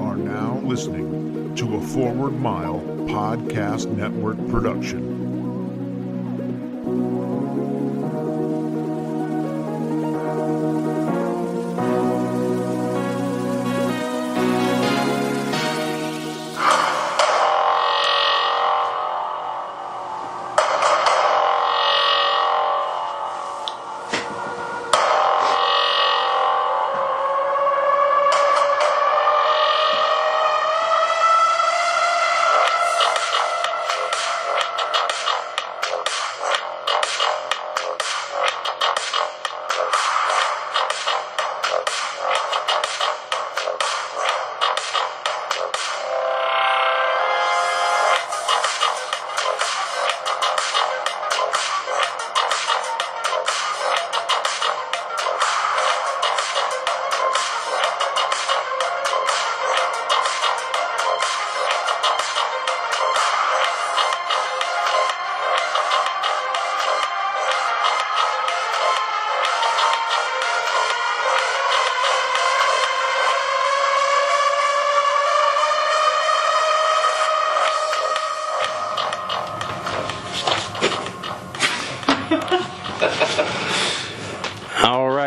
are now listening to a Forward Mile Podcast Network production.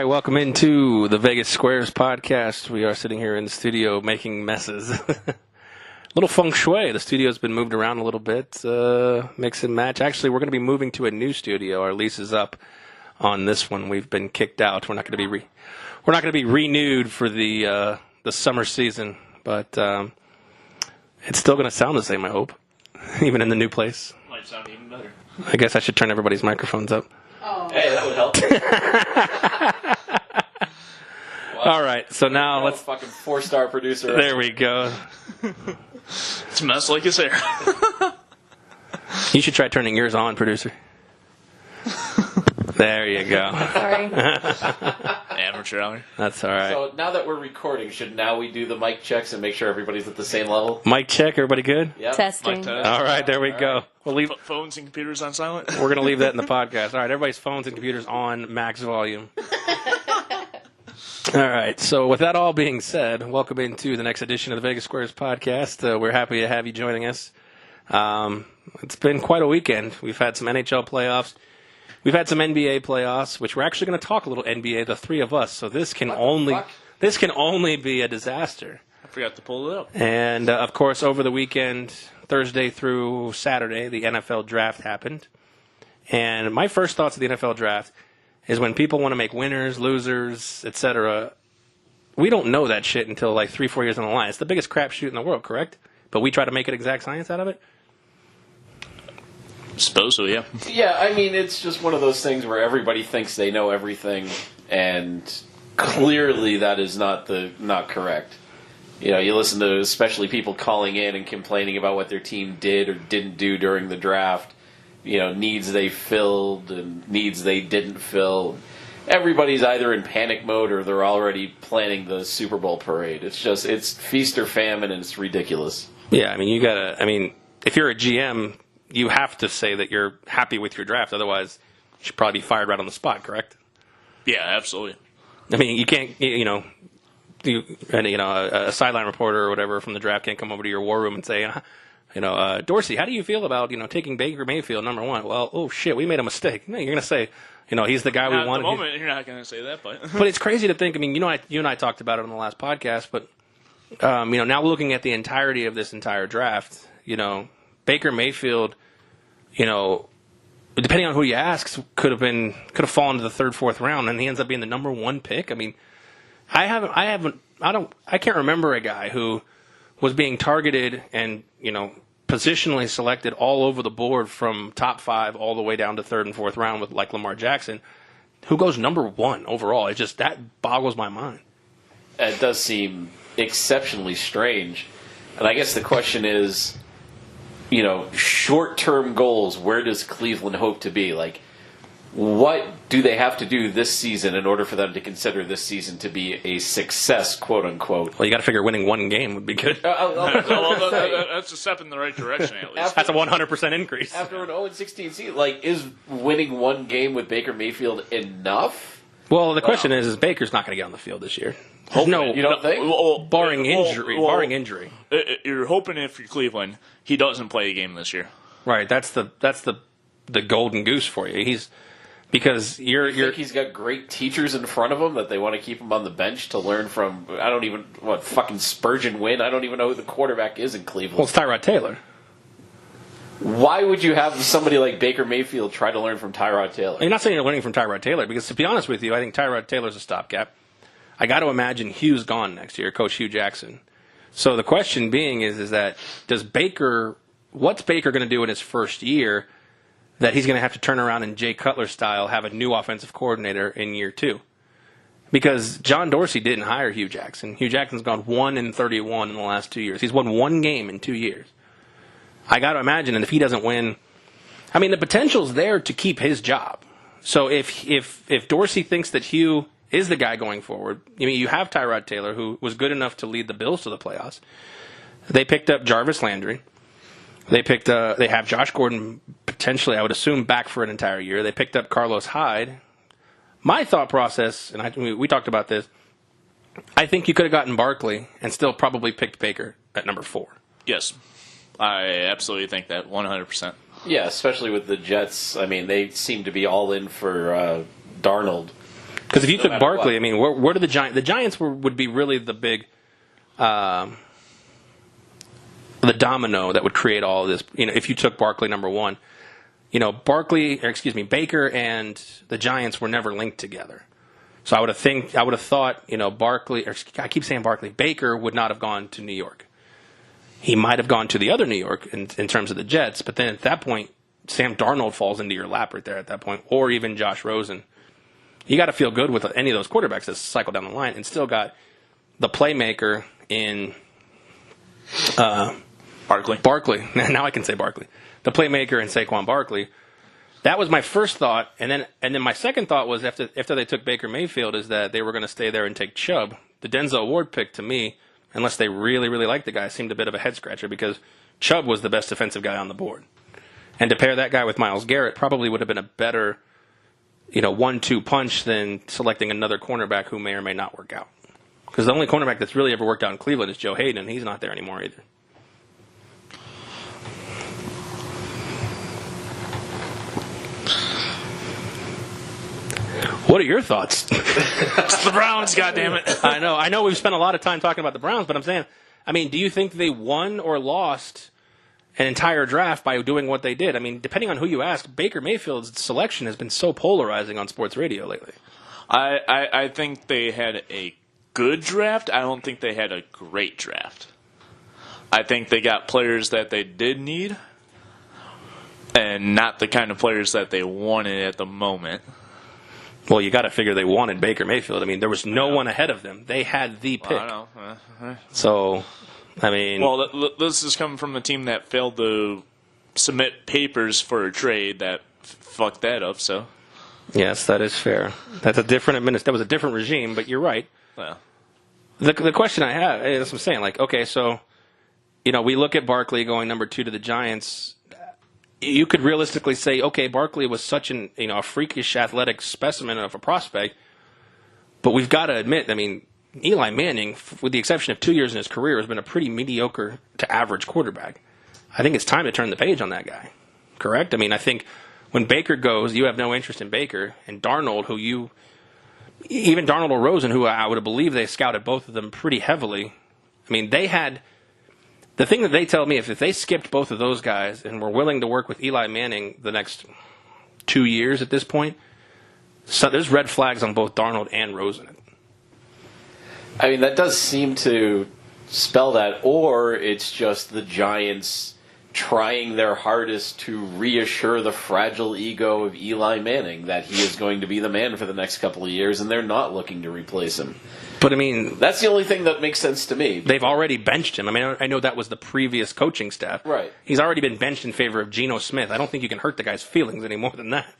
Welcome into the Vegas Squares podcast. We are sitting here in the studio making messes. Little feng shui. The studio's been moved around a little bit. Mix and match. Actually, we're going to be moving to a new studio. Our lease is up on this one. We've been kicked out. We're not going to be renewed for the summer season, but it's still going to sound the same, I hope, even in the new place. Might sound even better. I guess I should turn everybody's microphones up. Oh. Hey, that would help. All right, so now let's fucking 4-star producer. There we go. It's a mess like his hair. You should try turning yours on, producer. There you go. Sorry. Amateur hour. That's all right. So now that we're recording, should now we do the mic checks and make sure everybody's at the same level? Mic check, everybody good? Yep. Testing. Mic test. All right, there we go. We'll leave Phones and computers on silent. We're going to leave that in the podcast. All right, everybody's phones and computers on max volume. All right, so with that all being said, welcome into the next edition of the Vegas Squares podcast. We're happy to have you joining us. It's been quite a weekend. We've had some NHL playoffs. We've had some NBA playoffs, which we're actually going to talk a little NBA, the three of us. So this can only be a disaster. I forgot to pull it up. And, of course, over the weekend, Thursday through Saturday, the NFL draft happened. And my first thoughts of the NFL draft is when people want to make winners, losers, etc., we don't know that shit until like 3-4 years down the line. It's the biggest crapshoot in the world, correct? But we try to make it exact science out of it? Suppose so, yeah. Yeah, I mean, it's just one of those things where everybody thinks they know everything, and clearly that is not correct. You know, you listen to especially people calling in and complaining about what their team did or didn't do during the draft. You know, needs they filled and needs they didn't fill. Everybody's either in panic mode or they're already planning the Super Bowl parade. It's feast or famine, and it's ridiculous. Yeah, I mean, if you're a GM, you have to say that you're happy with your draft. Otherwise, you should probably be fired right on the spot, correct? Yeah, absolutely. I mean, you can't, a sideline reporter or whatever from the draft can't come over to your war room and say, Dorsey, how do you feel about, taking Baker Mayfield number one? Well, oh, shit, we made a mistake. No, you're going to say, he's the guy we wanted. At the moment, you're not going to say that, but... But it's crazy to think, I mean, you and I talked about it on the last podcast, but, now looking at the entirety of this entire draft, Baker Mayfield, depending on who you ask, could have fallen to the third, fourth round, and he ends up being the number one pick. I mean, I can't remember a guy who was being targeted and, positionally selected all over the board from top 5 all the way down to third and fourth round with like Lamar Jackson, who goes number 1 overall. That boggles my mind. It does seem exceptionally strange. And I guess the question is, short-term goals, where does Cleveland hope to be? Like, what do they have to do this season in order for them to consider this season to be a success, quote-unquote? Well, you got to figure winning one game would be good. That's a step in the right direction, at least. That's a 100% increase. After an 0-16 season, is winning one game with Baker Mayfield enough? Well, the question is Baker's not going to get on the field this year. No, You don't think? barring injury. You're hoping if you're Cleveland, he doesn't play a game this year. Right. That's the golden goose for you. Because you're think he's got great teachers in front of him that they want to keep him on the bench to learn from. I don't even fucking Spurgeon Wynn. I don't even know who the quarterback is in Cleveland. Well, it's Tyrod Taylor. Why would you have somebody like Baker Mayfield try to learn from Tyrod Taylor? You're not saying you're learning from Tyrod Taylor, because to be honest with you, I think Tyrod Taylor's a stopgap. I got to imagine Hugh's gone next year, Coach Hugh Jackson. So the question being is that what's Baker going to do in his first year that he's going to have to turn around in Jay Cutler style, have a new offensive coordinator in year 2? Because John Dorsey didn't hire Hugh Jackson. Hugh Jackson's gone 1-31 in the last 2 years. He's won one game in 2 years. I got to imagine, and if he doesn't win, I mean, the potential's there to keep his job. So if Dorsey thinks that Hugh is the guy going forward, I mean, you have Tyrod Taylor, who was good enough to lead the Bills to the playoffs. They picked up Jarvis Landry. They have Josh Gordon potentially, I would assume, back for an entire year. They picked up Carlos Hyde. My thought process, and we talked about this, I think you could have gotten Barkley and still probably picked Baker at number 4. Yes. I absolutely think that, 100%. Yeah, especially with the Jets. I mean, they seem to be all in for Darnold. Because if you took Barkley, what. I mean, where do the Giants? The Giants would be really the big, the domino that would create all of this. You know, if you took Barkley number 1, you know, Baker and the Giants were never linked together. So I would have thought, you know, Baker would not have gone to New York. He might have gone to the other New York in terms of the Jets, but then at that point, Sam Darnold falls into your lap right there at that point, or even Josh Rosen. You got to feel good with any of those quarterbacks that cycle down the line, and still got the playmaker in Barkley. Now I can say Barkley. The playmaker in Saquon Barkley. That was my first thought, and then my second thought was after they took Baker Mayfield is that they were going to stay there and take Chubb. The Denzel Ward pick, to me, unless they really, really liked the guy, seemed a bit of a head-scratcher because Chubb was the best defensive guy on the board. And to pair that guy with Myles Garrett probably would have been a better, you know, 1-2 punch than selecting another cornerback who may or may not work out. Because the only cornerback that's really ever worked out in Cleveland is Joe Hayden, and he's not there anymore either. What are your thoughts? It's the Browns, goddammit. I know we've spent a lot of time talking about the Browns, but I'm saying, I mean, do you think they won or lost an entire draft by doing what they did? I mean, depending on who you ask, Baker Mayfield's selection has been so polarizing on sports radio lately. I think they had a good draft. I don't think they had a great draft. I think they got players that they did need and not the kind of players that they wanted at the moment. Well, you got to figure they wanted Baker Mayfield. I mean, there was no one ahead of them. They had the pick. I know. So, I mean... Well, this is coming from the team that failed to submit papers for a trade that fucked that up, so... Yes, that is fair. That was a different regime, but you're right. Well. The question I have, that's what I'm saying, like, okay, so, you know, we look at Barkley going number 2 to the Giants. You could realistically say, okay, Barkley was such a freakish athletic specimen of a prospect, but we've got to admit, I mean, Eli Manning, with the exception of 2 years in his career, has been a pretty mediocre to average quarterback. I think it's time to turn the page on that guy. Correct? I mean, I think when Baker goes, you have no interest in Baker, and Darnold, even Darnold or Rosen, who I would believe they scouted both of them pretty heavily. I mean, they had... The thing that they tell me, if they skipped both of those guys and were willing to work with Eli Manning the next 2 years at this point, so there's red flags on both Darnold and Rosen. I mean, that does seem to spell that, or it's just the Giants trying their hardest to reassure the fragile ego of Eli Manning that he is going to be the man for the next couple of years, and they're not looking to replace him. But, I mean... That's the only thing that makes sense to me. They've already benched him. I mean, I know that was the previous coaching staff. Right. He's already been benched in favor of Geno Smith. I don't think you can hurt the guy's feelings any more than that.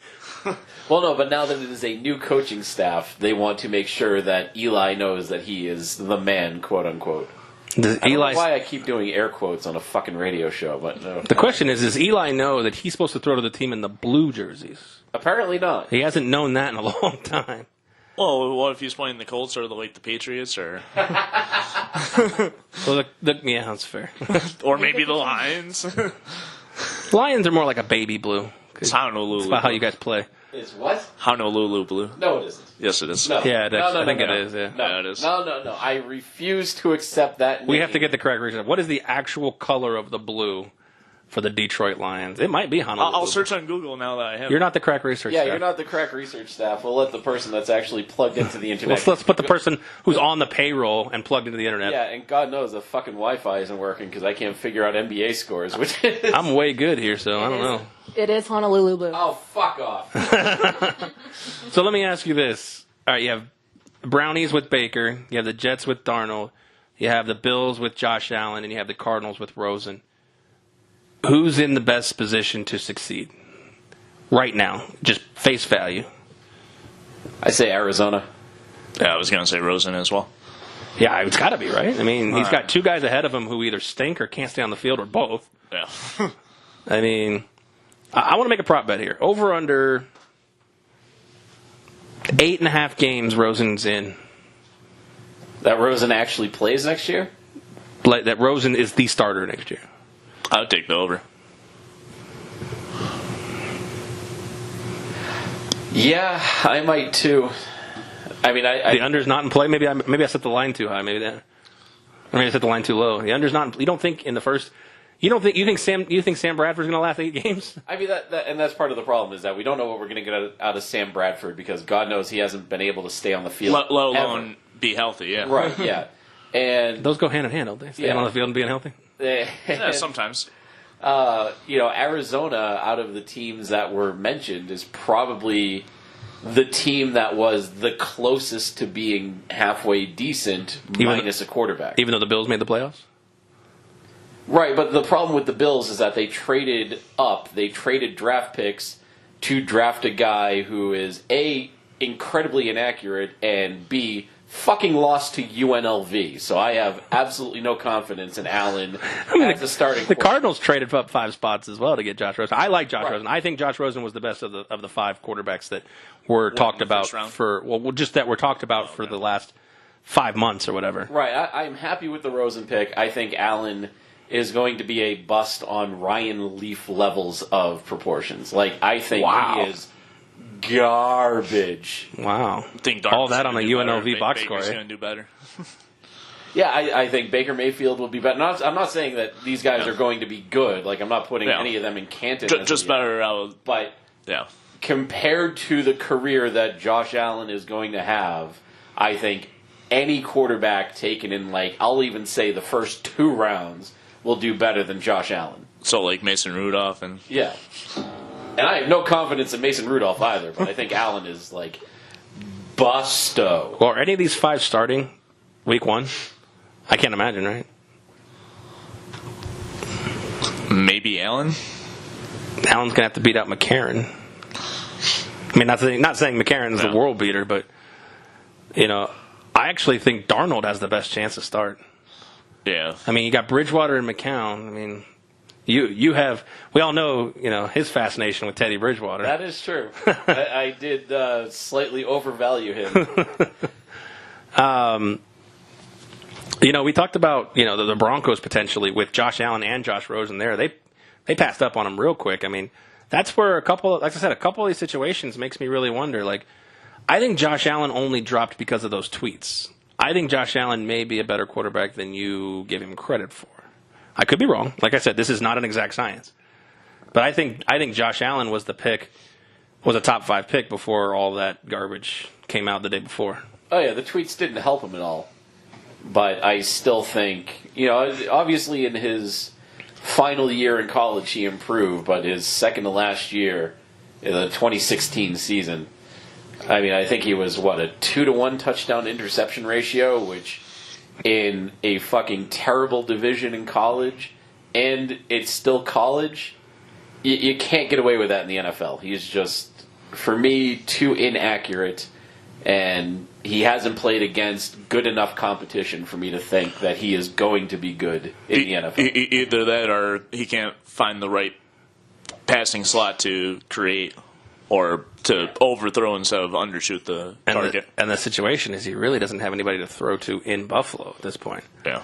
Well, no, but now that it is a new coaching staff, they want to make sure that Eli knows that he is the man, quote-unquote. I don't know why I keep doing air quotes on a fucking radio show, but no. The question is, does Eli know that he's supposed to throw to the team in the blue jerseys? Apparently not. He hasn't known that in a long time. Well, what if he's playing the Colts or the Patriots or Well, yeah, that's fair. or maybe the Lions? Lions are more like a baby blue. It's Honolulu. That's about how you guys play. Is what? Honolulu blue. No, it isn't. Yes, it is. No. Yeah, I think no. it is. Yeah. No, it is. No. I refuse to accept that. We name. have to get the correct reason. What is the actual color of the blue for the Detroit Lions? It might be Honolulu. I'll search on Google now that I have. You're not the correct research Yeah, staff. you're not the correct research staff. We'll let the person that's actually plugged into the internet. Let's put the person who's on the payroll and plugged into the internet. Yeah, and God knows the fucking Wi-Fi isn't working because I can't figure out NBA scores. Which is... I'm way good here, so I don't know. It is Honolulu blue. Oh, fuck off. So let me ask you this. All right, you have Brownies with Baker, you have the Jets with Darnold, you have the Bills with Josh Allen, and you have the Cardinals with Rosen. Who's in the best position to succeed right now? Just face value. I say Arizona. Yeah, I was going to say Rosen as well. Yeah, it's got to be, right? I mean, he's got two guys ahead of him who either stink or can't stay on the field or both. Yeah. I mean, I want to make a prop bet here. Over under 8.5 games Rosen's in. That Rosen actually plays next year? Like, that Rosen is the starter next year. I would take the over. Yeah, I might too. I mean, The under's not in play. Maybe I set the line too high. Maybe I set the line too low. The under's not. You don't think in the first. You think Sam Bradford's going to last 8 games? I mean, and that's part of the problem is that we don't know what we're going to get out of Sam Bradford because God knows he hasn't been able to stay on the field. Let alone be healthy, yeah. Right, yeah. And Those go hand in hand, don't they? Staying on the field and being healthy. Yeah, sometimes. Arizona, out of the teams that were mentioned, is probably the team that was the closest to being halfway decent, minus a quarterback. Even though the Bills made the playoffs? Right, but the problem with the Bills is that they traded up. They traded draft picks to draft a guy who is, A, incredibly inaccurate, and B, fucking lost to UNLV. So I have absolutely no confidence in Allen as the starting The quarterback. Cardinals traded up 5 spots as well to get Josh Rosen. I like Josh Rosen. I think Josh Rosen was the best of the 5 quarterbacks that were talked about for the last 5 months or whatever. Right, I'm happy with the Rosen pick. I think Allen is going to be a bust on Ryan Leaf levels of proportions. Like, I think he is garbage. Wow. I think all that on a UNLV box score. Baker's going to do better. Yeah, I think Baker Mayfield will be better. I'm not saying that these guys are going to be good. Like, I'm not putting any of them in Canton. Just better. But yeah, compared to the career that Josh Allen is going to have, I think any quarterback taken in, like, I'll even say the first 2 rounds will do better than Josh Allen. So, like Mason Rudolph and... Yeah. And I have no confidence in Mason Rudolph either, but I think Allen is, like, busto. Well, are any of these 5 starting week 1? I can't imagine, right? Maybe Allen? Allen's going to have to beat out McCarron. I mean, not saying McCarron's the world beater, but, I actually think Darnold has the best chance to start. Yeah. I mean, you got Bridgewater and McCown. I mean, you have. We all know, his fascination with Teddy Bridgewater. That is true. I did slightly overvalue him. We talked about the Broncos potentially with Josh Allen and Josh Rosen there. They passed up on him real quick. I mean, that's where a couple of these situations makes me really wonder. Like, I think Josh Allen only dropped because of those tweets. I think Josh Allen may be a better quarterback than you give him credit for. I could be wrong. Like I said, this is not an exact science. But I think Josh Allen was a top 5 pick before all that garbage came out the day before. Oh, yeah, the tweets didn't help him at all. But I still think, obviously in his final year in college he improved, but his second to last year, in the 2016 season, I mean, I think he was, a 2-to-1 touchdown interception ratio, which in a fucking terrible division in college, and it's still college, you can't get away with that in the NFL. He's just, for me, too inaccurate, and he hasn't played against good enough competition for me to think that he is going to be good in the NFL. Either that or he can't find the right passing slot to create or to overthrow instead of undershoot the target. And the situation is he really doesn't have anybody to throw to in Buffalo at this point. Yeah.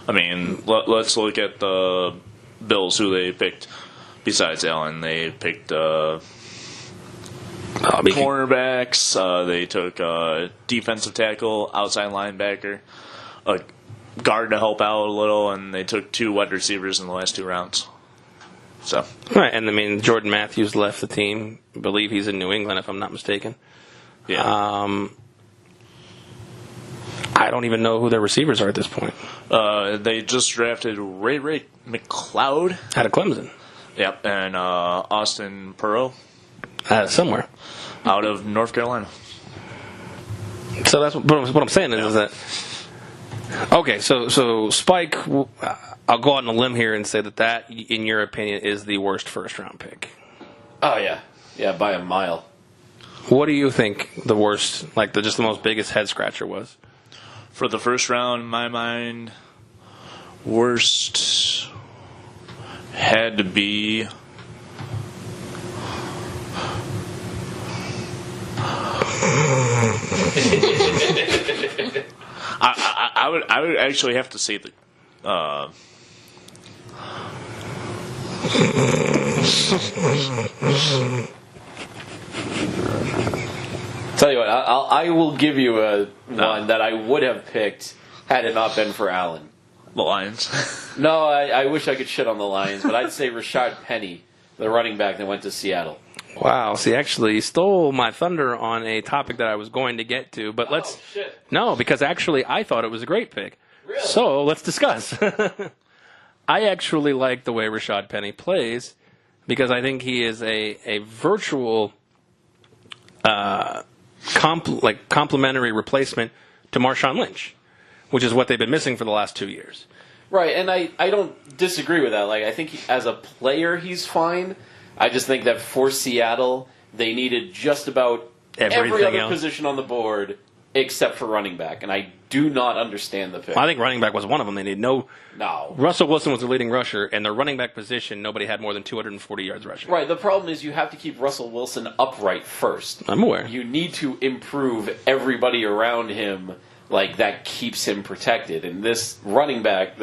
I mean, let's look at the Bills, who they picked besides Allen. They picked cornerbacks. They took a defensive tackle, outside linebacker, a guard to help out a little, and they took 2 wide receivers in the last 2 rounds. So right, and I mean Jordan Matthews left the team. I believe he's in New England, if I'm not mistaken. Yeah. I don't even know who their receivers are at this point. They just drafted Ray McLeod Out of Clemson. Yep, and Austin Perot Somewhere. out of North Carolina. So that's what I'm saying is that. Okay, so Spike, I'll go out on a limb here and say that, in your opinion, is the worst first-round pick. Oh, yeah. Yeah, by a mile. What do you think the worst, like just the most biggest head-scratcher was? For the first round, in my mind, worst had to be... I would actually have to say the Tell you what, I will give you one that I would have picked had it not been for Allen. the Lions. No, I wish I could shit on the Lions, but I'd say Rashad Penny, the running back that went to Seattle. Wow, see, actually, you stole my thunder on a topic that I was going to get to, but let's... shit. No, because actually, I thought it was a great pick. Really? So, let's discuss. I actually like the way Rashad Penny plays, because I think he is a virtual complementary replacement to Marshawn Lynch, which is what they've been missing for the last 2 years. Right, and I don't disagree with that. Like, I think as a player, he's fine. I just think that for Seattle, they needed just about every other position on the board except for running back, and I do not understand the pick. I think running back was one of them. They needed No. Russell Wilson was the leading rusher, and their running back position, nobody had more than 240 yards rushing. Right, the problem is you have to keep Russell Wilson upright first. I'm aware. You need to improve everybody around him, like, that keeps him protected. And this running back,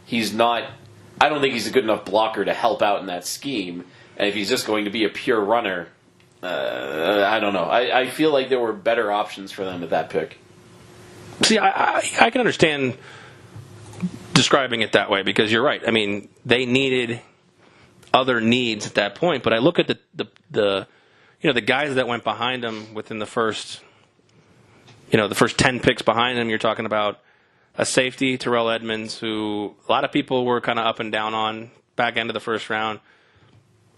he's not... I don't think he's a good enough blocker to help out in that scheme. And if he's just going to be a pure runner, I don't know. I feel like there were better options for them at that pick. See, I can understand describing it that way because you're right. I mean, they needed other needs at that point. But I look at the guys that went behind them within the first 10 picks behind him. You're talking about a safety, Terrell Edmonds, who a lot of people were kind of up and down on back end of the first round.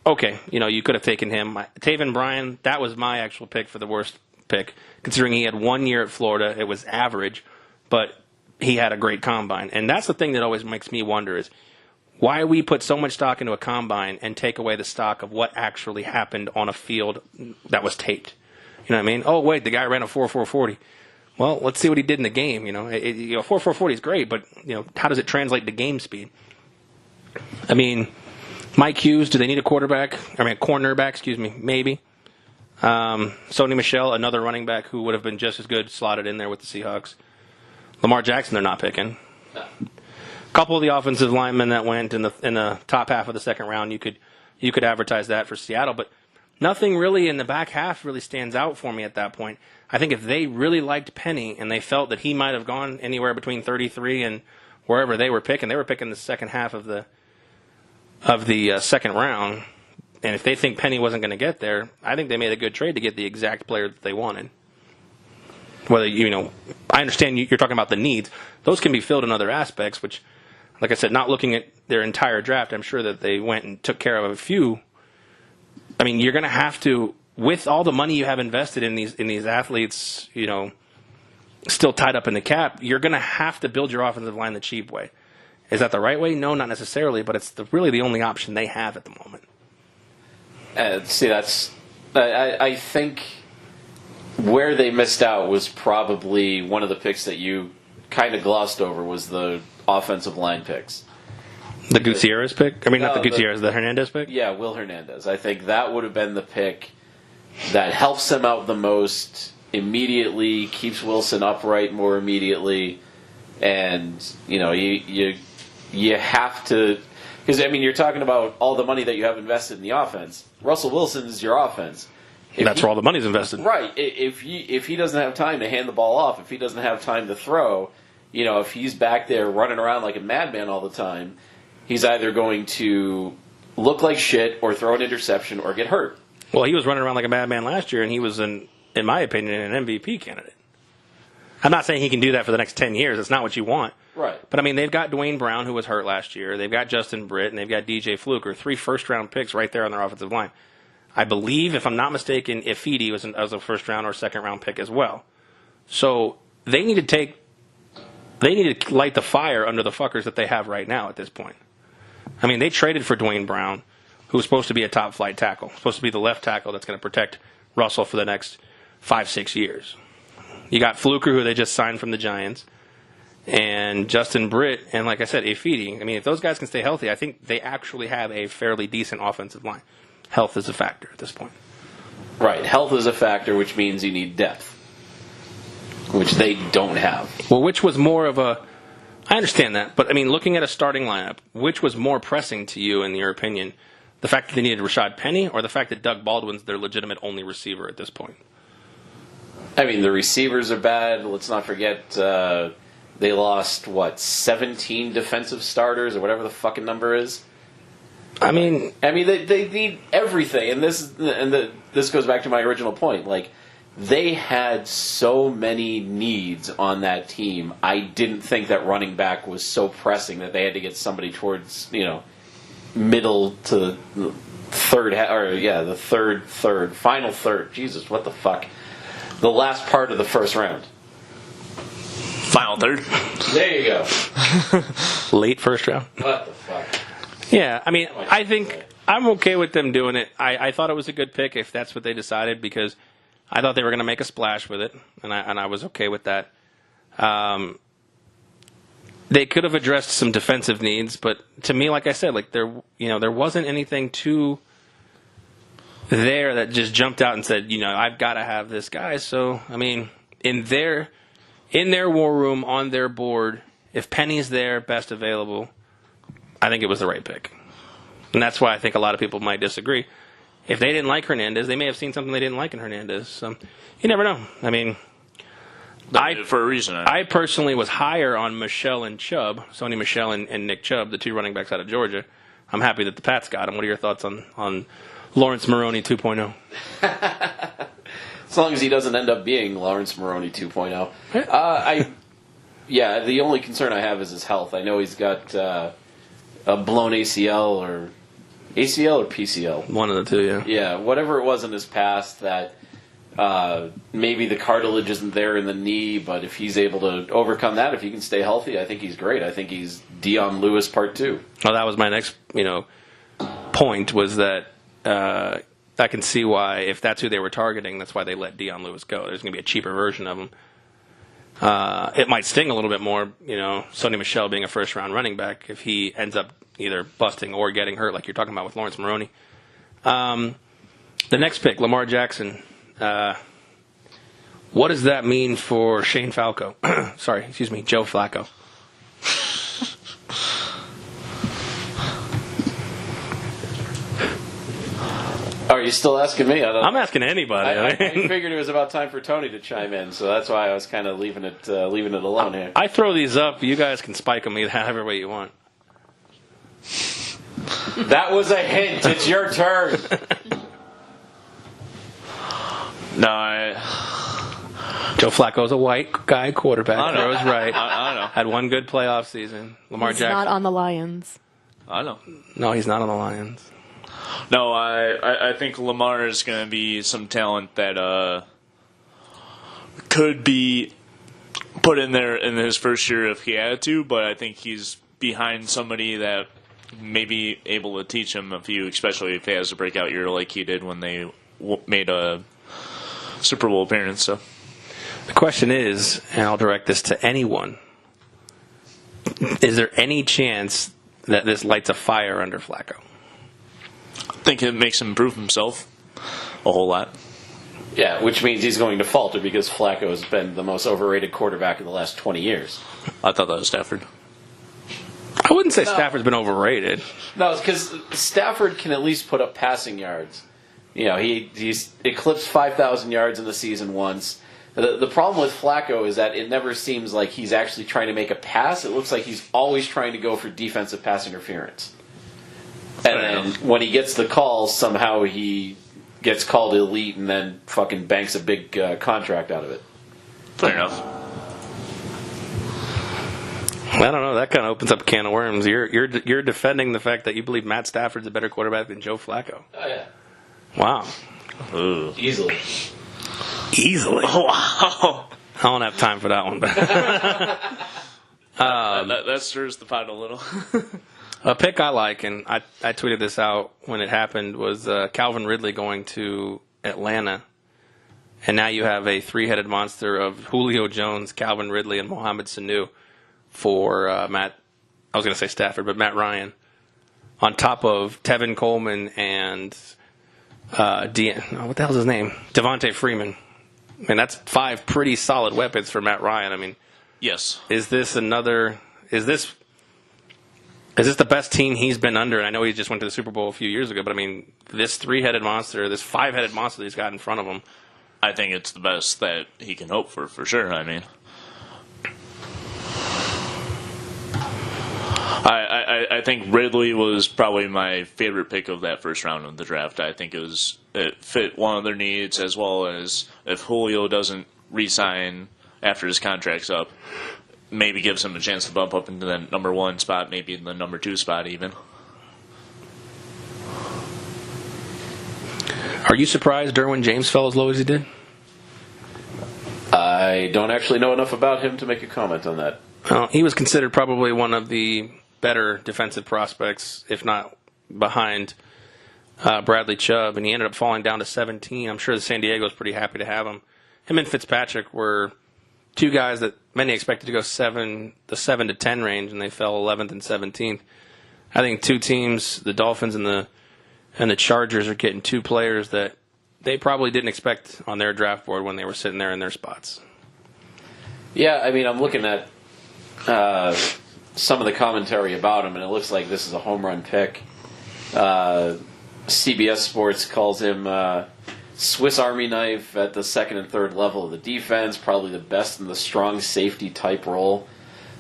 Okay, you could have taken him. Taven Bryan, that was my actual pick for the worst pick, considering he had 1 year at Florida. It was average, but he had a great combine. And that's the thing that always makes me wonder is why we put so much stock into a combine and take away the stock of what actually happened on a field that was taped. You know what I mean? Oh, wait, the guy ran a 4.440. Well, let's see what he did in the game. 4.440 is great, but how does it translate to game speed? I mean, Mike Hughes, do they need a cornerback? Maybe. Sony Michel, another running back who would have been just as good slotted in there with the Seahawks. Lamar Jackson, they're not picking. A couple of the offensive linemen that went in the top half of the second round, you could advertise that for Seattle, but nothing really in the back half really stands out for me at that point. I think if they really liked Penny and they felt that he might have gone anywhere between 33 and wherever they were picking the second half of the second round, and if they think Penny wasn't going to get there, I think they made a good trade to get the exact player that they wanted. Whether, I understand you're talking about the needs. Those can be filled in other aspects, which, like I said, not looking at their entire draft, I'm sure that they went and took care of a few. I mean, you're going to have to, with all the money you have invested in these athletes, still tied up in the cap, you're going to have to build your offensive line the cheap way. Is that the right way? No, not necessarily, but it's really the only option they have at the moment. I think where they missed out was probably one of the picks that you kind of glossed over was the offensive line picks. The Gutierrez pick? I mean, not the Gutierrez, the Hernandez pick? Yeah, Will Hernandez. I think that would have been the pick that helps them out the most immediately, keeps Wilson upright more immediately, and you have to, because I mean you're talking about all the money that you have invested in the offense. Russell Wilson is your offense. That's where all the money's invested. Right. If he doesn't have time to hand the ball off, if he doesn't have time to throw, if he's back there running around like a madman all the time, he's either going to look like shit or throw an interception or get hurt. Well, he was running around like a madman last year, and he was, in my opinion, an MVP candidate. I'm not saying he can do that for the next 10 years. It's not what you want. Right. But, I mean, they've got Dwayne Brown, who was hurt last year. They've got Justin Britt, and they've got DJ Fluker, 3 first-round picks right there on their offensive line. I believe, if I'm not mistaken, Ifedi was a first-round or second-round pick as well. So they need to light the fire under the fuckers that they have right now at this point. I mean, they traded for Dwayne Brown, who was supposed to be a top-flight tackle, supposed to be the left tackle that's going to protect Russell for the next 5-6 years. You got Fluker, who they just signed from the Giants, and Justin Britt, and like I said, Ifedi. I mean, if those guys can stay healthy, I think they actually have a fairly decent offensive line. Health is a factor at this point. Right. Health is a factor, which means you need depth, which they don't have. Well, which was more of a... I understand that, but, I mean, looking at a starting lineup, which was more pressing to you, in your opinion, the fact that they needed Rashad Penny or the fact that Doug Baldwin's their legitimate only receiver at this point? I mean, the receivers are bad. Let's not forget they lost, 17 defensive starters or whatever the fucking number is? I mean, they need everything, and this goes back to my original point. Like, they had so many needs on that team. I didn't think that running back was so pressing that they had to get somebody towards middle to the final third. Jesus, what the fuck? The last part of the first round. Final third. There you go. Late first round. What the fuck? Yeah, I mean, I think I'm okay with them doing it. I thought it was a good pick if that's what they decided, because I thought they were going to make a splash with it, and I was okay with that. They could have addressed some defensive needs, but to me, like I said, like there wasn't anything too there that just jumped out and said, I've got to have this guy. So, I mean, in their war room, on their board, if Penny's there, best available, I think it was the right pick. And that's why I think a lot of people might disagree. If they didn't like Hernandez, they may have seen something they didn't like in Hernandez. So you never know. I mean, for a reason. I personally was higher on Michelle and Chubb, Sony Michel and Nick Chubb, the 2 running backs out of Georgia. I'm happy that the Pats got him. What are your thoughts on Lawrence Maroney 2.0? As long as he doesn't end up being Lawrence Maroney 2.0. The only concern I have is his health. I know he's got a blown ACL or PCL. One of the two, yeah. Yeah, whatever it was in his past that maybe the cartilage isn't there in the knee, but if he's able to overcome that, if he can stay healthy, I think he's great. I think he's Dion Lewis Part 2. Well, that was my next, point was that I can see why, if that's who they were targeting, that's why they let Dion Lewis go. There's going to be a cheaper version of him. It might sting a little bit more, Sony Michel being a first-round running back if he ends up either busting or getting hurt, like you're talking about with Lawrence Maroney. The next pick, Lamar Jackson. What does that mean for Shane Falco? Joe Flacco. Are you still asking me? I'm asking anybody. I figured it was about time for Tony to chime in, so that's why I was kind of leaving it alone here. I throw these up. You guys can spike them however way you want. That was a hint. It's your turn. No, Joe Flacco's a white guy quarterback. I know. Throws right. I know. Had one good playoff season. Lamar He's Jackson. not on the Lions. I know. No, he's not on the Lions. No, I think Lamar is going to be some talent that could be put in there in his first year if he had to, but I think he's behind somebody that may be able to teach him a few, especially if he has a breakout year like he did when they made a Super Bowl appearance. So the question is, and I'll direct this to anyone, is there any chance that this lights a fire under Flacco? I think it makes him prove himself a whole lot. Yeah, which means he's going to falter because Flacco has been the most overrated quarterback in the last 20 years. I thought that was Stafford. I wouldn't say Stafford's been overrated. No, it's because Stafford can at least put up passing yards. You know, he's eclipsed 5,000 yards in the season once. The problem with Flacco is that it never seems like he's actually trying to make a pass. It looks like he's always trying to go for defensive pass interference. And then when he gets the calls, somehow he gets called elite and then fucking banks a big contract out of it. Fair enough. I don't know. That kind of opens up a can of worms. You're defending the fact that you believe Matt Stafford's a better quarterback than Joe Flacco. Oh, yeah. Wow. Ooh. Easily. Oh, wow. I don't have time for that one. That stirs the pot a little. A pick I like, and I tweeted this out when it happened, was Calvin Ridley going to Atlanta. And now you have a three-headed monster of Julio Jones, Calvin Ridley, and Mohamed Sanu for Matt. I was going to say Stafford, but Matt Ryan. On top of Tevin Coleman and what the hell's his name? Devontae Freeman. I mean, that's 5 pretty solid weapons for Matt Ryan. I mean, Yes. Is this the best team he's been under? And I know he just went to the Super Bowl a few years ago, but I mean, this 3-headed monster, this 5-headed monster that he's got in front of him. I think it's the best that he can hope for sure. I mean, I think Ridley was probably my favorite pick of that first round of the draft. I think it fit one of their needs, as well as if Julio doesn't re-sign after his contract's up, maybe gives him a chance to bump up into the number 1 spot, maybe in the number 2 spot even. Are you surprised Derwin James fell as low as he did? I don't actually know enough about him to make a comment on that. He was considered probably one of the better defensive prospects, if not behind Bradley Chubb, and he ended up falling down to 17. I'm sure the San Diego's pretty happy to have him. Him and Fitzpatrick were 2 guys that many expected to go the 7 to 10 range, and they fell 11th and 17th. I think 2 teams, the Dolphins and the Chargers, are getting 2 players that they probably didn't expect on their draft board when they were sitting there in their spots. Yeah, I mean, I'm looking at some of the commentary about him, and it looks like this is a home run pick. CBS Sports calls him Swiss Army knife at the 2nd and 3rd level of the defense, probably the best in the strong safety type role.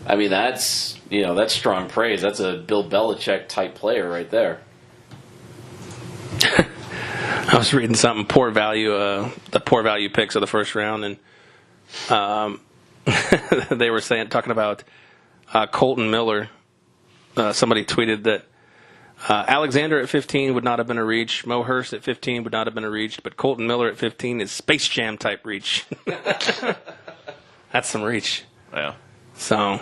I mean, that's strong praise. That's a Bill Belichick type player right there. I was reading something, the poor value picks of the first round, and they were talking about Colton Miller. Somebody tweeted that Alexander at 15 would not have been a reach. Mo Hurst at 15 would not have been a reach, but Colton Miller at 15 is Space Jam type reach. That's some reach. Yeah. So,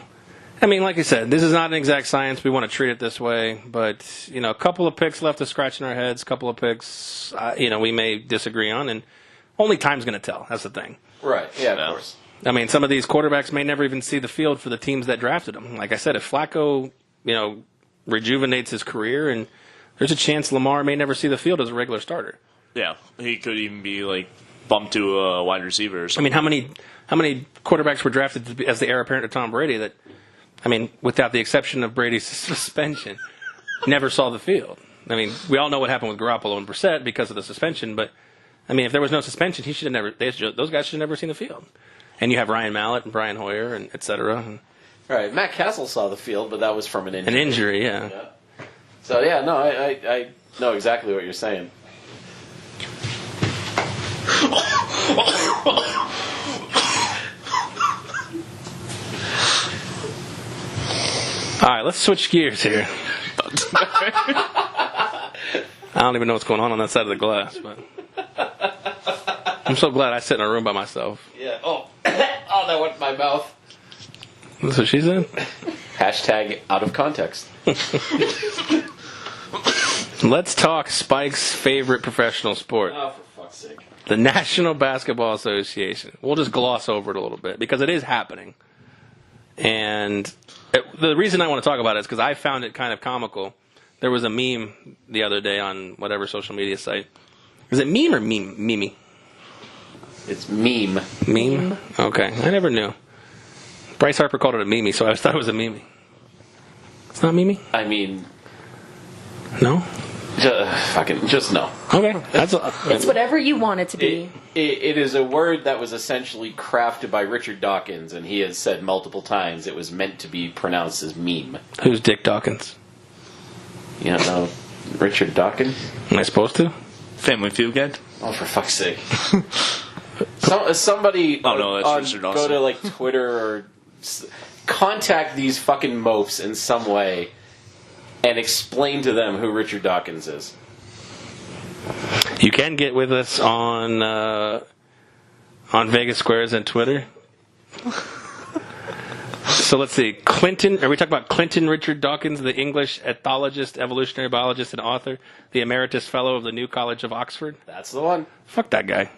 I mean, like I said, this is not an exact science. We want to treat it this way, but a couple of picks left us scratching our heads. A couple of picks, we may disagree on, and only time's going to tell. That's the thing. Right. Yeah, of course. I mean, some of these quarterbacks may never even see the field for the teams that drafted him. Like I said, if Flacco, rejuvenates his career, and there's a chance Lamar may never see the field as a regular starter. Yeah, he could even be bumped to a wide receiver or something. I mean, how many quarterbacks were drafted as the heir apparent to Tom Brady that, without the exception of Brady's suspension, never saw the field? I mean, we all know what happened with Garoppolo and Brissett because of the suspension, but if there was no suspension, he should have never. Those guys should have never seen the field. And you have Ryan Mallett and Brian Hoyer and et cetera. Right. Matt Castle saw the field, but that was from an injury. An injury, yeah. So, yeah, no, I know exactly what you're saying. All right, let's switch gears here. I don't even know what's going on that side of the glass, but I'm so glad I sit in a room by myself. Yeah. Oh, that went in my mouth. That's what she said? Hashtag out of context. Let's talk Spike's favorite professional sport. Oh, for fuck's sake. The National Basketball Association. We'll just gloss over it a little bit because it is happening. And the reason I want to talk about it is because I found it kind of comical. There was a meme the other day on whatever social media site. Is it meme or meme? Mimi? It's meme. Meme? Okay. I never knew. Bryce Harper called it a meme, so I thought it was a meme. It's not meme? I mean, No? just no. Okay. It's whatever you want it to be. It is a word that was essentially crafted by Richard Dawkins, and he has said multiple times it was meant to be pronounced as meme. Who's Dick Dawkins? You don't know Richard Dawkins? Am I supposed to? Family Feud Guide. Oh, for fuck's sake. Somebody Oh, no, that's Richard go Dawson. to like Twitter or contact these fucking mopes in some way and explain to them who Richard Dawkins is. You can get with us on Vegas Squares and Twitter. So let's see. Are we talking about Clinton Richard Dawkins, the English ethologist, evolutionary biologist, and author, the Emeritus Fellow of the New College of Oxford? That's the one. Fuck that guy.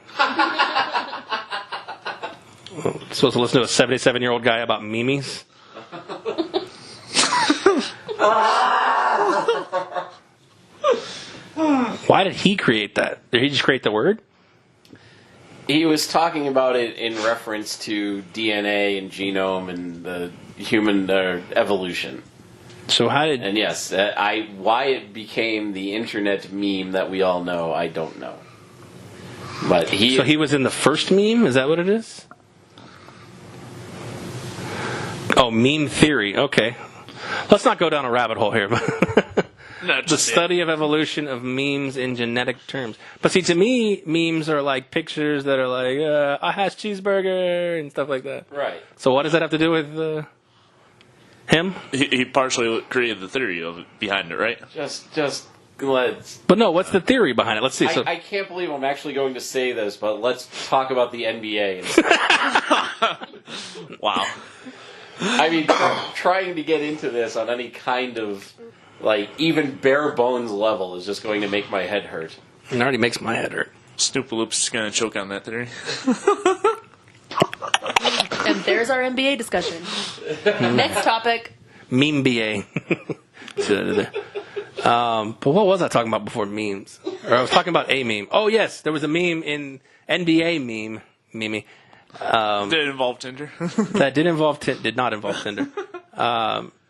Supposed to listen to a 77-year-old guy about memes? Why did he create that? Did he just create the word? He was talking about it in reference to DNA and genome and the human evolution. So how did... And yes, why it became the internet meme that we all know, I don't know. But So he was in the first meme? Is that what it is? Oh, meme theory. Okay. Let's not go down a rabbit hole here. The study of evolution of memes in genetic terms. But see, to me, memes are like pictures that are like, a hash cheeseburger and stuff like that. Right. So what does that have to do with him? He partially created the theory behind it, right? Just let's... But no, what's the theory behind it? Let's see. I can't believe I'm actually going to say this, but let's talk about the NBA. Wow. I mean, trying to get into this on any kind of, like, even bare bones level is just going to make my head hurt. It already makes my head hurt. Snoopaloop's going to choke on that theory. And there's our NBA discussion. Next topic. Meme BA. But what was I talking about before memes? Or I was talking about a meme. Oh, yes, there was a meme in NBA meme. Did it involve Tinder? That did not involve Tinder.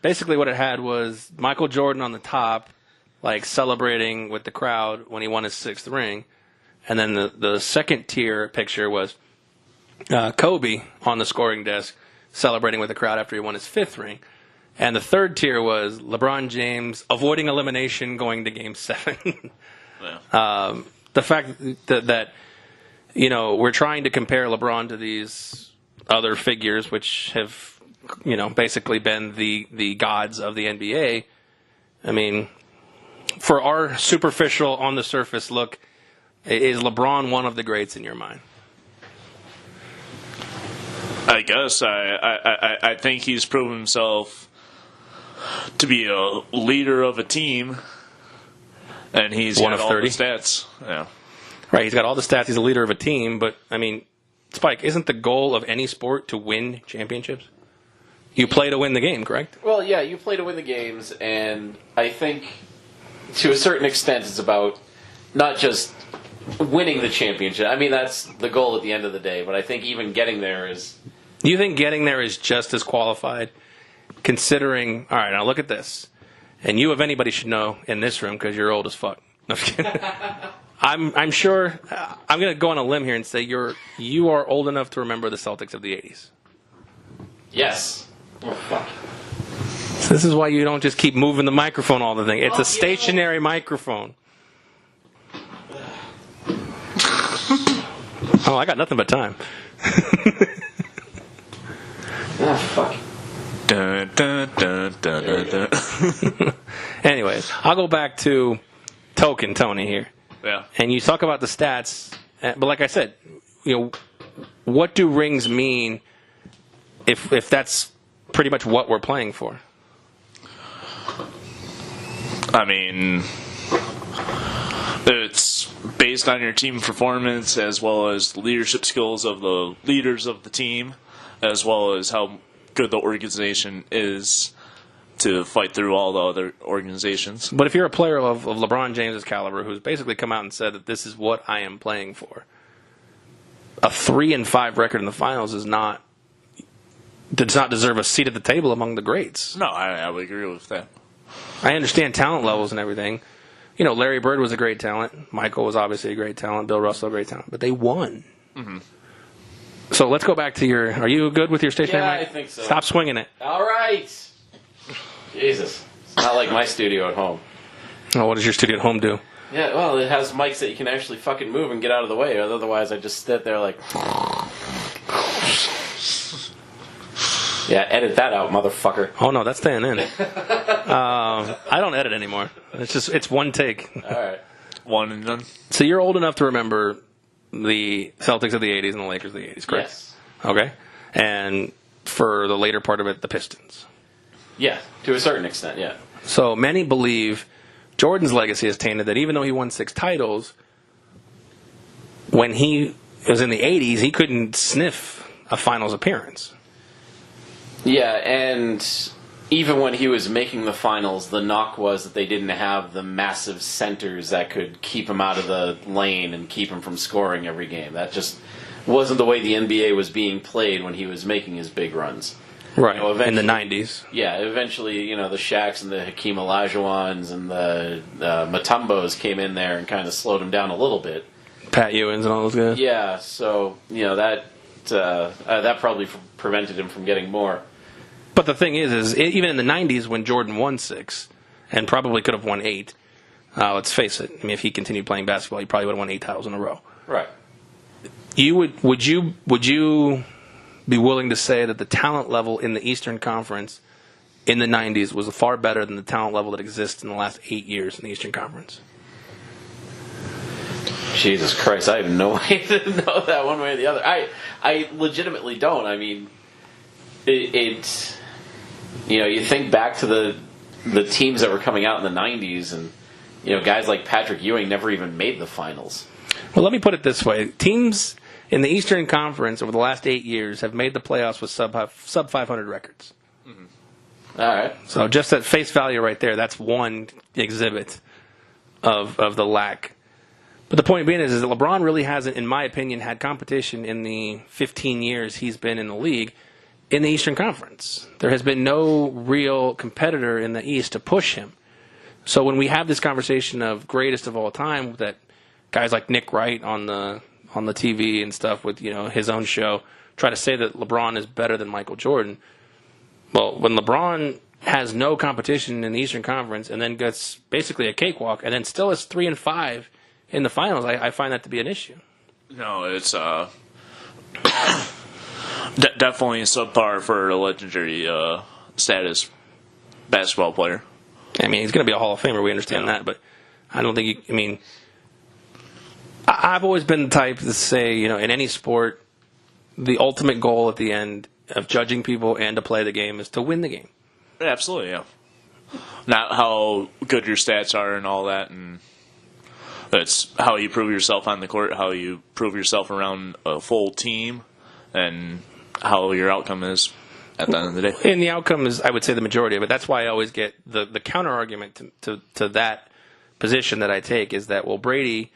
Basically, what it had was Michael Jordan on the top, like celebrating with the crowd when he won his 6th ring, and then the second tier picture was Kobe on the scoring desk celebrating with the crowd after he won his 5th ring, and the third tier was LeBron James avoiding elimination, going to Game 7. Yeah. The fact that we're trying to compare LeBron to these other figures, which have, basically been the gods of the NBA. I mean, for our superficial, on the surface look, is LeBron one of the greats in your mind? I guess. I think he's proven himself to be a leader of a team, and he's One got of all 30? the stats. Yeah. Right, he's got all the stats. He's a leader of a team, but, I mean, Spike, isn't the goal of any sport to win championships? You play to win the game, correct? Well, yeah, you play to win the games, and I think to a certain extent it's about not just winning the championship. I mean, that's the goal at the end of the day, but I think even getting there is... You think getting there is just as qualified, considering, all right, now look at this. And you, if anybody, should know in this room because you're old as fuck. No, I'm just kidding. I'm sure, I'm going to go on a limb here and say you are old enough to remember the Celtics of the 80s. Yes. Oh, fuck. So this is why you don't just keep moving the microphone all the thing. It's a stationary microphone. Oh, I got nothing but time. Oh, fuck. Dun, dun, dun, dun, dun, dun. Anyways, I'll go back to Token Tony here. Yeah. And you talk about the stats, but like I said, what do rings mean if that's pretty much what we're playing for? I mean, it's based on your team performance as well as the leadership skills of the leaders of the team, as well as how good the organization is to fight through all the other organizations. But if you're a player of LeBron James' caliber who's basically come out and said that this is what I am playing for, a 3-5 record in the finals does not deserve a seat at the table among the greats. No, I would agree with that. I understand talent levels and everything. You know, Larry Bird was a great talent. Michael was obviously a great talent. Bill Russell, a great talent. But they won. Mm-hmm. So let's go back to your... Are you good with your stationary mic? I think so. Stop swinging it. All right. Jesus. It's not like my studio at home. Oh, what does your studio at home do? Yeah, well, it has mics that you can actually fucking move and get out of the way. Otherwise, I just sit there like... Yeah, edit that out, motherfucker. Oh, no, that's staying in. I don't edit anymore. It's one take. All right. One and done. So you're old enough to remember the Celtics of the 80s and the Lakers of the 80s, correct? Yes. Okay. And for the later part of it, the Pistons. Yeah, to a certain extent, yeah. So many believe Jordan's legacy is tainted, that even though he won 6 titles, when he was in the 80s, he couldn't sniff a finals appearance. Yeah, and even when he was making the finals, the knock was that they didn't have the massive centers that could keep him out of the lane and keep him from scoring every game. That just wasn't the way the NBA was being played when he was making his big runs. Right, You know, in the 90s. Yeah, eventually, you know, the Shaqs and the Hakeem Olajuwons and the Mutombos came in there and kind of slowed him down a little bit. Pat Ewins and all those guys. Yeah, so, you know, that probably prevented him from getting more. But the thing is even in the 90s when Jordan won 6 and probably could have won 8, let's face it, I mean, if he continued playing basketball, he probably would have won 8 titles in a row. Right. Would you be willing to say that the talent level in the Eastern Conference in the 90s was far better than the talent level that exists in the last 8 years in the Eastern Conference? Jesus Christ, I have no way to know that one way or the other. I legitimately don't. I mean, it's... You know, you think back to the teams that were coming out in the 90s, and, you know, guys like Patrick Ewing never even made the finals. Well, let me put it this way. Teams in the Eastern Conference over the last 8 years have made the playoffs with sub 500 records. Mm-hmm. All right. So just at face value right there, that's one exhibit of the lack. But the point being is that LeBron really hasn't, in my opinion, had competition in the 15 years he's been in the league in the Eastern Conference. There has been no real competitor in the East to push him. So when we have this conversation of greatest of all time, that guys like Nick Wright on the TV and stuff with, you know, his own show try to say that LeBron is better than Michael Jordan. Well, when LeBron has no competition in the Eastern Conference and then gets basically a cakewalk and then still is 3-5 in the finals, I find that to be an issue. No, it's definitely subpar for a legendary status basketball player. I mean, he's going to be a Hall of Famer. We understand that, but I don't think I've always been the type to say, you know, in any sport, the ultimate goal at the end of judging people and to play the game is to win the game. Absolutely, yeah. Not how good your stats are and all that, and it's how you prove yourself on the court, how you prove yourself around a full team, and how your outcome is at the end of the day. And the outcome is, I would say, the majority of it. That's why I always get the counter argument to that position that I take is that, well, Brady,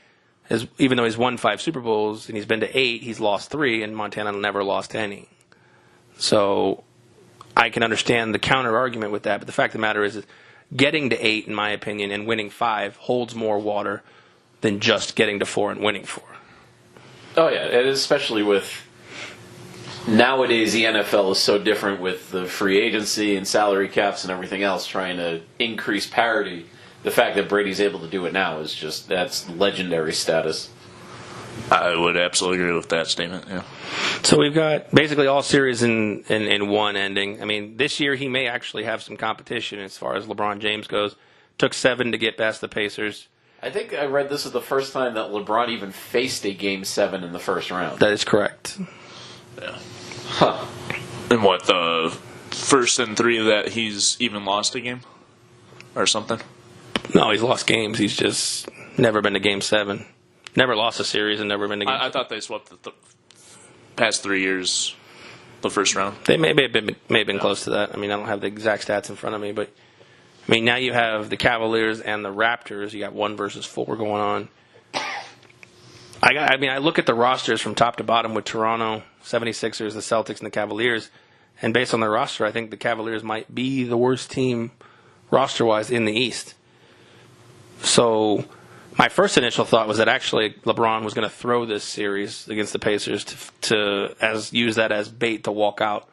even though he's won 5 Super Bowls and he's been to 8, he's lost 3, and Montana never lost any. So I can understand the counter argument with that, but the fact of the matter is getting to 8, in my opinion, and winning 5 holds more water than just getting to 4 and winning 4. Oh, yeah, and especially with nowadays the NFL is so different with the free agency and salary caps and everything else trying to increase parity. The fact that Brady's able to do it now is just, that's legendary status. I would absolutely agree with that statement, yeah. So we've got basically all series in one ending. I mean, this year he may actually have some competition as far as LeBron James goes. Took 7 to get past the Pacers. I think I read this is the first time that LeBron even faced a Game 7 in the first round. That is correct. Yeah. Huh. And what, the first and 3 that he's even lost a game? Or something? No, he's lost games. He's just never been to Game 7. Never lost a series and never been to Game 7. I thought they swept the past 3 years, the first round. They may have been close to that. I mean, I don't have the exact stats in front of me, but I mean, now you have the Cavaliers and the Raptors. You got 1 versus 4 going on. I look at the rosters from top to bottom with Toronto, 76ers, the Celtics, and the Cavaliers, and based on their roster, I think the Cavaliers might be the worst team roster-wise in the East. So my first initial thought was that actually LeBron was going to throw this series against the Pacers to use that as bait to walk out.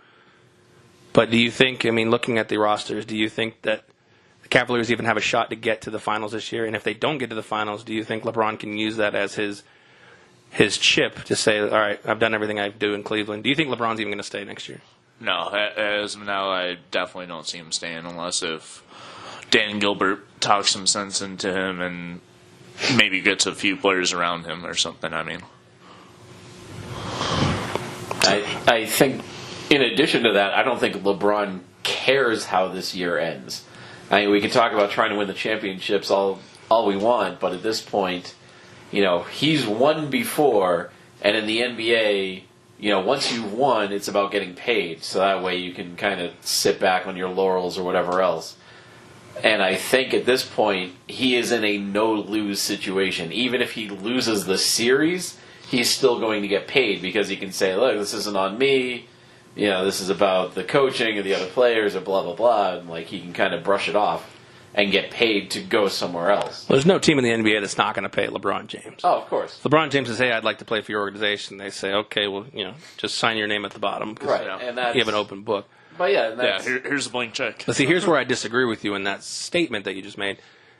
But do you think, looking at the rosters, do you think that the Cavaliers even have a shot to get to the finals this year? And if they don't get to the finals, do you think LeBron can use that as his chip to say, all right, I've done everything I do in Cleveland? Do you think LeBron's even going to stay next year? No, as of now, I definitely don't see him staying unless if Dan Gilbert talks some sense into him and maybe gets a few players around him or something. I think, in addition to that, I don't think LeBron cares how this year ends. We can talk about trying to win the championships all we want, but at this point, he's won before, and in the NBA, once you've won, it's about getting paid, so that way you can kind of sit back on your laurels or whatever else. And I think at this point, he is in a no-lose situation. Even if he loses the series, he's still going to get paid because he can say, look, this isn't on me. This is about the coaching of the other players or blah, blah, blah. And he can kind of brush it off and get paid to go somewhere else. Well, there's no team in the NBA that's not going to pay LeBron James. Oh, of course. LeBron James says, hey, I'd like to play for your organization. They say, okay, well, just sign your name at the bottom. Right. And that's, you have an open book. But here's a blank check. But see, here's where I disagree with you in that statement that you just made,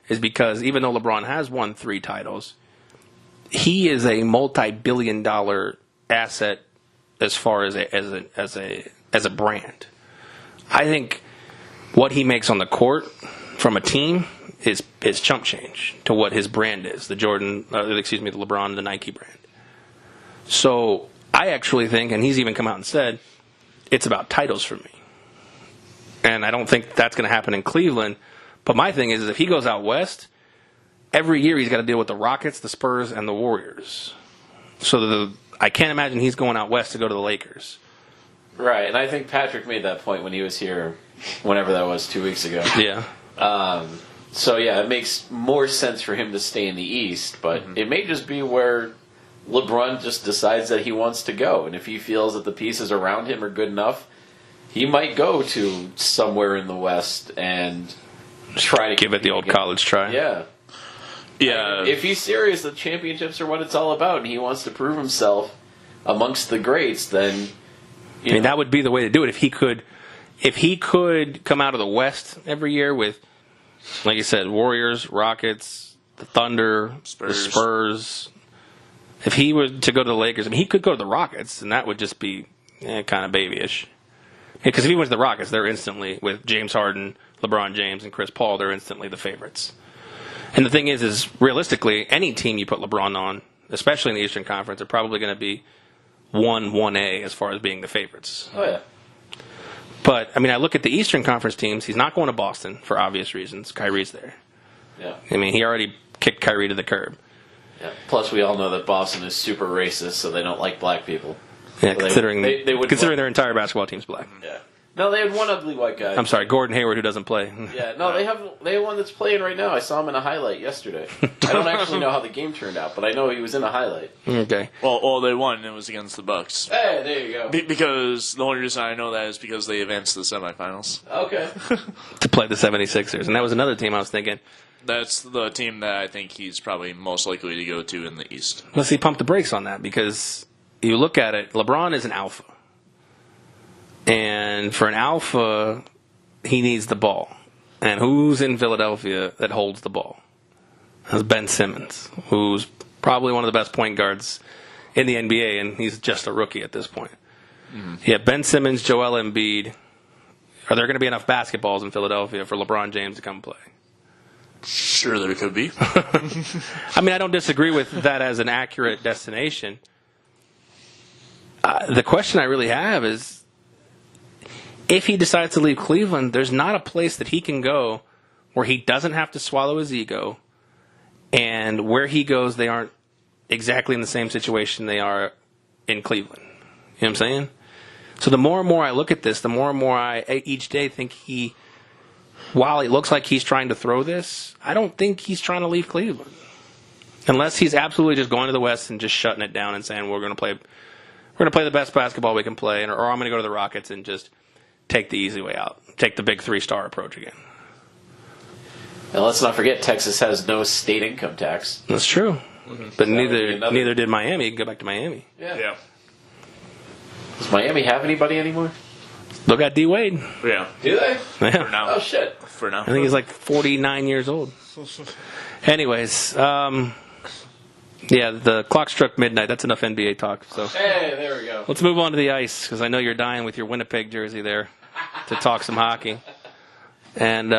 is because even though LeBron has won 3 titles, he is a multi-billion-dollar asset as far as a brand. I think what he makes on the court from a team is chump change to what his brand is, the LeBron, the Nike brand. So I actually think, and he's even come out and said, it's about titles for me. And I don't think that's going to happen in Cleveland. But my thing is if he goes out west, every year he's got to deal with the Rockets, the Spurs, and the Warriors. So I can't imagine he's going out west to go to the Lakers. Right, and I think Patrick made that point when he was here, whenever that was, 2 weeks ago. Yeah. So, it makes more sense for him to stay in the East, but it may just be where LeBron just decides that he wants to go. And if he feels that the pieces around him are good enough, he might go to somewhere in the West and try to give it the old college try. Yeah. Yeah. If he's serious that championships are what it's all about and he wants to prove himself amongst the greats, then that would be the way to do it. If he could come out of the West every year with, like you said, Warriors, Rockets, the Thunder, the Spurs. If he were to go to the Lakers, he could go to the Rockets, and that would just be kind of babyish. Because if he went to the Rockets, they're instantly, with James Harden, LeBron James, and Chris Paul, they're instantly the favorites. And the thing is realistically, any team you put LeBron on, especially in the Eastern Conference, are probably going to be 1A as far as being the favorites. Oh, yeah. But, I look at the Eastern Conference teams. He's not going to Boston for obvious reasons. Kyrie's there. Yeah. He already kicked Kyrie to the curb. Yeah. Plus, we all know that Boston is super racist, so they don't like black people. Yeah, so considering considering their entire basketball team's black. Yeah. No, they had one ugly white guy. I'm sorry, Gordon Hayward, who doesn't play. Yeah, no, they have one that's playing right now. I saw him in a highlight yesterday. I don't actually know how the game turned out, but I know he was in a highlight. Okay. Well, they won, and it was against the Bucks. Hey, there you go. Because the only reason I know that is because they advanced to the semifinals. Okay. To play the 76ers. And that was another team I was thinking. That's the team that I think he's probably most likely to go to in the East. Let's see, pump the brakes on that, because you look at it, LeBron is an alpha. And for an alpha, he needs the ball. And who's in Philadelphia that holds the ball? That's Ben Simmons, who's probably one of the best point guards in the NBA, and he's just a rookie at this point. Mm-hmm. Yeah, Ben Simmons, Joel Embiid. Are there going to be enough basketballs in Philadelphia for LeBron James to come play? Sure, there could be. I don't disagree with that as an accurate destination. The question I really have is, if he decides to leave Cleveland, there's not a place that he can go where he doesn't have to swallow his ego, and where he goes, they aren't exactly in the same situation they are in Cleveland. You know what I'm saying? So the more and more I look at this, the more and more I each day think while it looks like he's trying to throw this, I don't think he's trying to leave Cleveland. Unless he's absolutely just going to the West and just shutting it down and saying we're going to play the best basketball we can play, or I'm going to go to the Rockets and just take the easy way out, take the big 3-star approach again. And let's not forget, Texas has no state income tax. That's true, but So neither did Miami. You can go back to Miami. Yeah. Does Miami have anybody anymore? Look at D Wade. Yeah. Do they? Yeah. Now. Oh shit! For now. I think he's like 49 years old. Anyways, the clock struck midnight. That's enough NBA talk. So Hey, there we go. let's move on to the ice, because I know you're dying with your Winnipeg jersey there to talk some hockey. And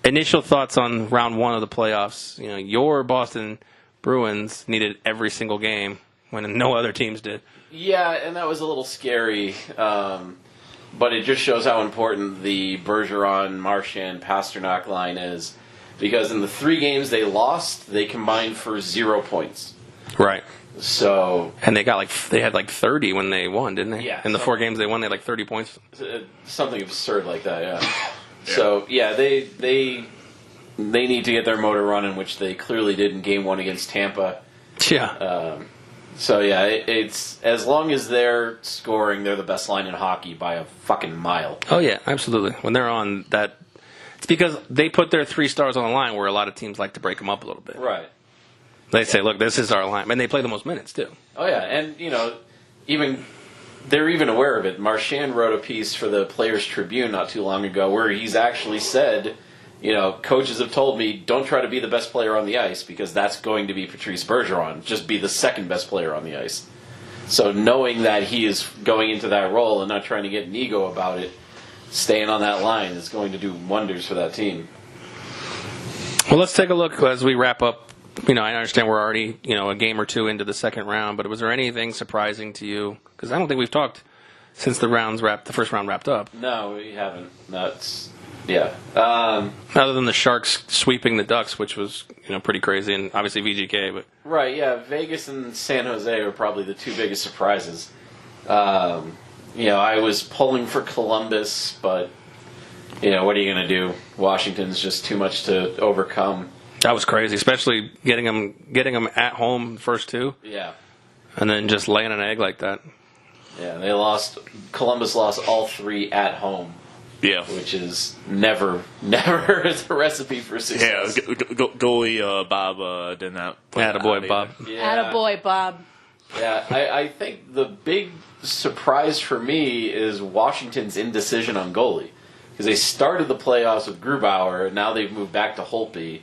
initial thoughts on round 1 of the playoffs. You know, your Boston Bruins needed every single game when no other teams did. Yeah, and that was a little scary, but it just shows how important the Bergeron, Marchand, Pasternak line is, because in the 3 games they lost, they combined for 0 points. Right. So, And they had like 30 when they won, didn't they? Yeah. In the 4 games they won, they had like 30 points. something absurd like that, yeah. So, yeah, they need to get their motor running, which they clearly did in Game 1 against Tampa. Yeah. So, yeah, it's as long as they're scoring, they're the best line in hockey by a fucking mile. Oh, yeah, absolutely. When they're on that, it's because they put their 3 stars on the line, where a lot of teams like to break them up a little bit. Right. They say, look, this is our line. And they play the most minutes, too. Oh, yeah, and, they're even aware of it. Marchand wrote a piece for the Players Tribune not too long ago where he's actually said, coaches have told me, don't try to be the best player on the ice, because that's going to be Patrice Bergeron. Just be the second best player on the ice. So knowing that he is going into that role and not trying to get an ego about it, staying on that line is going to do wonders for that team. Well, let's take a look as we wrap up. I understand we're already, a game or 2 into the second round, but was there anything surprising to you? Because I don't think we've talked since the first round wrapped up. No, we haven't. Yeah. Other than the Sharks sweeping the Ducks, which was, pretty crazy, and obviously VGK, but. Right, yeah. Vegas and San Jose are probably the 2 biggest surprises. I was pulling for Columbus, but, what are you going to do? Washington's just too much to overcome. That was crazy, especially getting them at home first 2. Yeah. And then just laying an egg like that. Yeah, Columbus lost all 3 at home. Yeah. Which is never is a recipe for success. Yeah, goalie Bob did not. Attaboy, Bob. Yeah. Attaboy, Bob. Yeah, I think the big surprise for me is Washington's indecision on goalie. Because they started the playoffs with Grubauer, and now they've moved back to Holtby.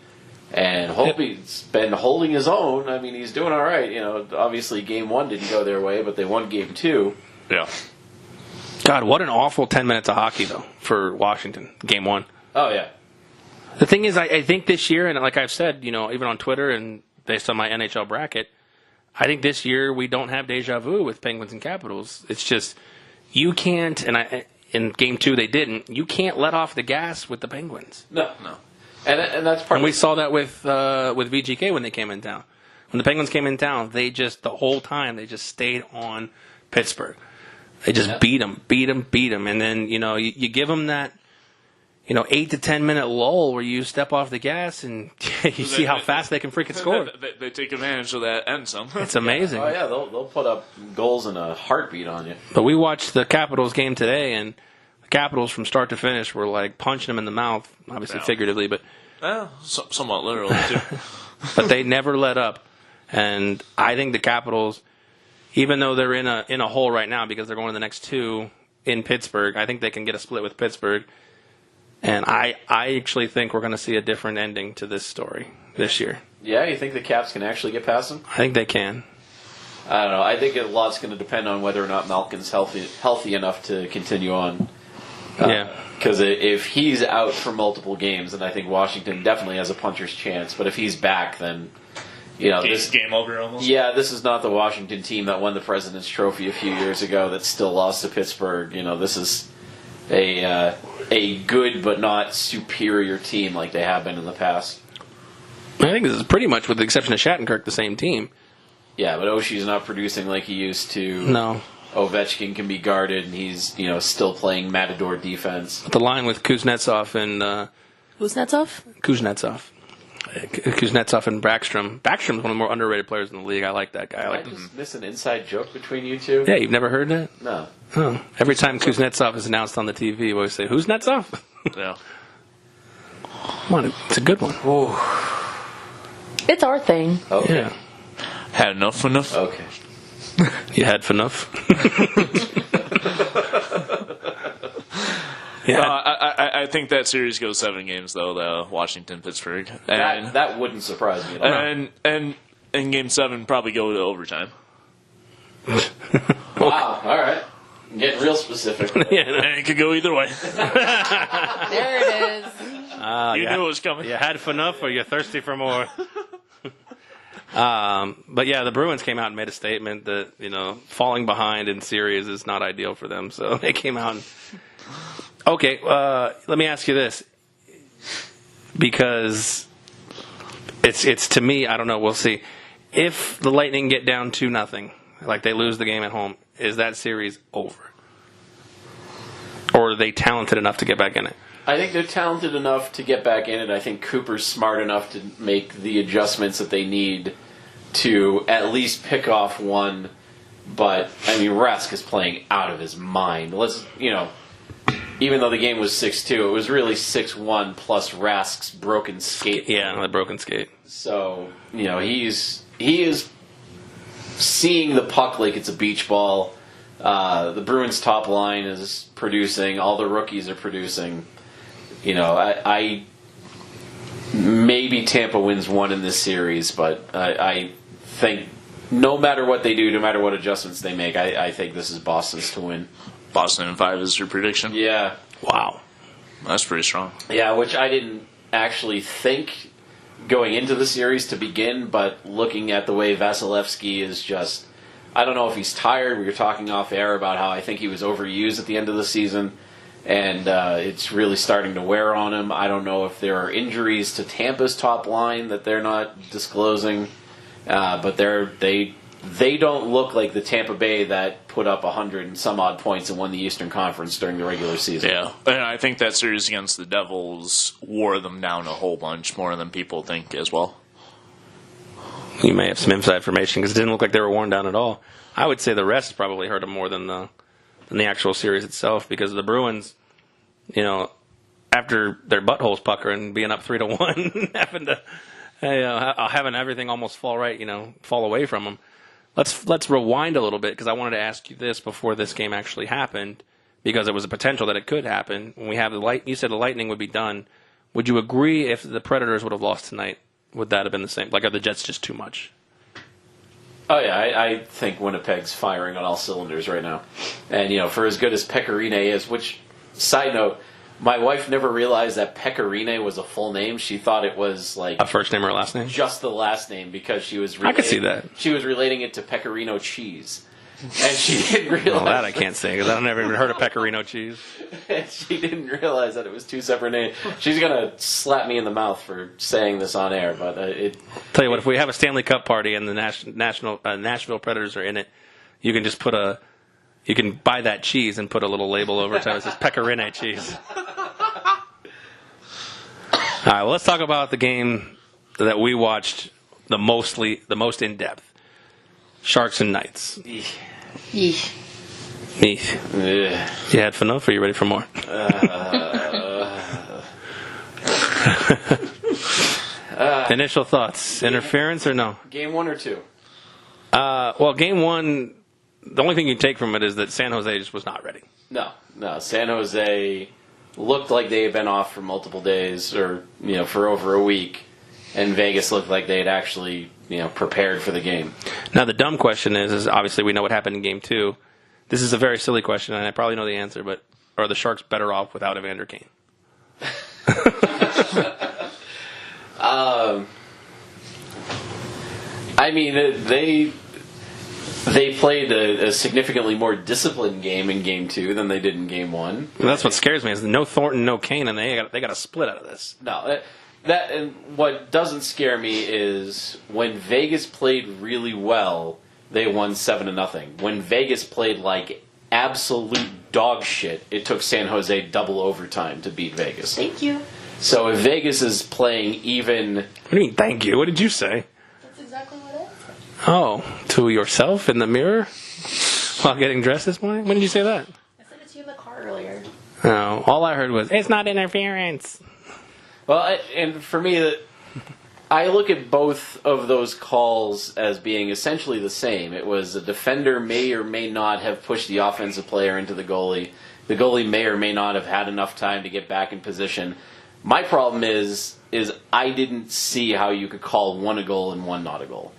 And Holtby's been holding his own. I mean, he's doing all right. Obviously Game 1 didn't go their way, but they won Game 2. Yeah. God, what an awful 10 minutes of hockey, though, for Washington, Game 1. Oh, yeah. The thing is, I think this year, and like I've said, even on Twitter and based on my NHL bracket, I think this year we don't have deja vu with Penguins and Capitals. It's just, you can't, and in Game 2 they didn't, you can't let off the gas with the Penguins. No. And that's part And we saw that with VGK when they came in town. When the Penguins came in town, the whole time, they just stayed on Pittsburgh. They just beat them. And then, you give them that, 8 to 10 minute lull where you step off the gas and you see how fast they can freaking score. They take advantage of that and some. It's amazing. Oh, yeah, they'll put up goals in a heartbeat on you. But we watched the Capitals game today, and the Capitals from start to finish were like punching them in the mouth, obviously figuratively, but somewhat literally, too. but they never let up. And I think the Capitals, even though they're in a hole right now because they're going to the next 2 in Pittsburgh, I think they can get a split with Pittsburgh. And I actually think we're going to see a different ending to this story this year. Yeah, you think the Caps can actually get past them? I think they can. I don't know. I think a lot's going to depend on whether or not Malkin's healthy enough to continue on. Yeah. Because if he's out for multiple games, then I think Washington definitely has a puncher's chance. But if he's back, then this game over almost. Yeah, this is not the Washington team that won the President's Trophy a few years ago that still lost to Pittsburgh. This is a good but not superior team like they have been in the past. I think this is pretty much, with the exception of Shattenkirk, the same team. Yeah, but Oshie's not producing like he used to. No. Ovechkin can be guarded, and he's still playing Matador defense. The line with Kuznetsov and Kuznetsov? Kuznetsov Kuznetsov and Backstrom. Backstrom's one of the more underrated players in the league. I like that guy. Did I just miss an inside joke between you two? Yeah, you've never heard that? No. Oh. Every time Kuznetsov is announced on the TV, we always say, "Who's Netsov?" Yeah. Come on, it's a good one. Ooh. It's our thing. Okay. Yeah. Had enough. Okay. You had enough. Yeah. I think that series goes 7 games, though, the Washington-Pittsburgh. And, That wouldn't surprise me at all. and Game 7 probably go to overtime. Wow. All right. I'm getting real specific. Yeah, And it could go either way. There it is. You knew it was coming. you had enough, or you're thirsty for more. But yeah, the Bruins came out and made a statement that falling behind in series is not ideal for them. So they came out. Okay, let me ask you this, because it's to me, I don't know. We'll see. If the Lightning get down 2-0, like they lose the game at home, is that series over, or are they talented enough to get back in it? I think they're talented enough to get back in it. I think Cooper's smart enough to make the adjustments that they need to at least pick off one. But, I mean, Rask is playing out of his mind. Even though the game was 6-2, it was really 6-1 plus Rask's broken skate. Yeah, the broken skate. So, he is seeing the puck like it's a beach ball. The Bruins' top line is producing. All the rookies are producing. I maybe Tampa wins one in this series, but I think no matter what they do, no matter what adjustments they make, I think this is Boston's to win. Boston in 5 is your prediction? Yeah. Wow. That's pretty strong. Yeah, which I didn't actually think going into the series to begin, but looking at the way Vasilevsky is just... I don't know if he's tired. We were talking off air about how I think he was overused at the end of the season, and it's really starting to wear on him. I don't know if there are injuries to Tampa's top line that they're not disclosing, but they don't look like the Tampa Bay that put up 100 and some odd points and won the Eastern Conference during the regular season. Yeah, and I think that series against the Devils wore them down a whole bunch more than people think as well. You may have some inside information because it didn't look like they were worn down at all. I would say the rest probably hurt them more than the actual series itself, because the Bruins, after their buttholes puckering and being up 3-1, having everything almost fall away from them. Let's rewind a little bit, because I wanted to ask you this before this game actually happened, because it was a potential that it could happen. When we have you said the Lightning would be done. Would you agree if the Predators would have lost tonight? Would that have been the same? Like, are the Jets just too much? Oh, yeah, I think Winnipeg's firing on all cylinders right now. And, for as good as Pecorine is, which, side note, my wife never realized that Pecorine was a full name. She thought it was, like... A first name or a last name? Just the last name, because she was... I could see that. She was relating it to Pecorino cheese. And she didn't realize... Well, that I can't say, because I've never even heard of Pecorino cheese. And she didn't realize that it was two separate names. She's going to slap me in the mouth for saying this on air, but Tell you what, if we have a Stanley Cup party and the Nashville Predators are in it, you can just you can buy that cheese and put a little label over it that says Pecorine cheese. All right, well, let's talk about the game that we watched the most in depth. Sharks and Knights. Yeesh. You had enough, or are you ready for more? Initial thoughts. Interference or no? Game 1 or 2? Well, game 1, the only thing you take from it is that San Jose just was not ready. No. San Jose looked like they had been off for multiple days, or for over a week, and Vegas looked like they had actually prepared for the game. Now, the dumb question is obviously we know what happened in game 2. This is a very silly question, and I probably know the answer, but are the Sharks better off without Evander Kane? I mean, they played a significantly more disciplined game in game 2 than they did in game 1. Well, that's what scares me, is no Thornton, no Kane, and they got a split out of this. No, that and what doesn't scare me is when Vegas played really well, they won 7-0. When Vegas played like absolute dog shit, it took San Jose double overtime to beat Vegas. Thank you. So if Vegas is playing even... What do you mean, thank you? What did you say? That's exactly what I said. Oh, to yourself in the mirror while getting dressed this morning? When did you say that? I said it to you in the car earlier. No, all I heard was, it's not interference. Well, and for me, I look at both of those calls as being essentially the same. It was a defender may or may not have pushed the offensive player into the goalie. The goalie may or may not have had enough time to get back in position. My problem is I didn't see how you could call one a goal and one not a goal.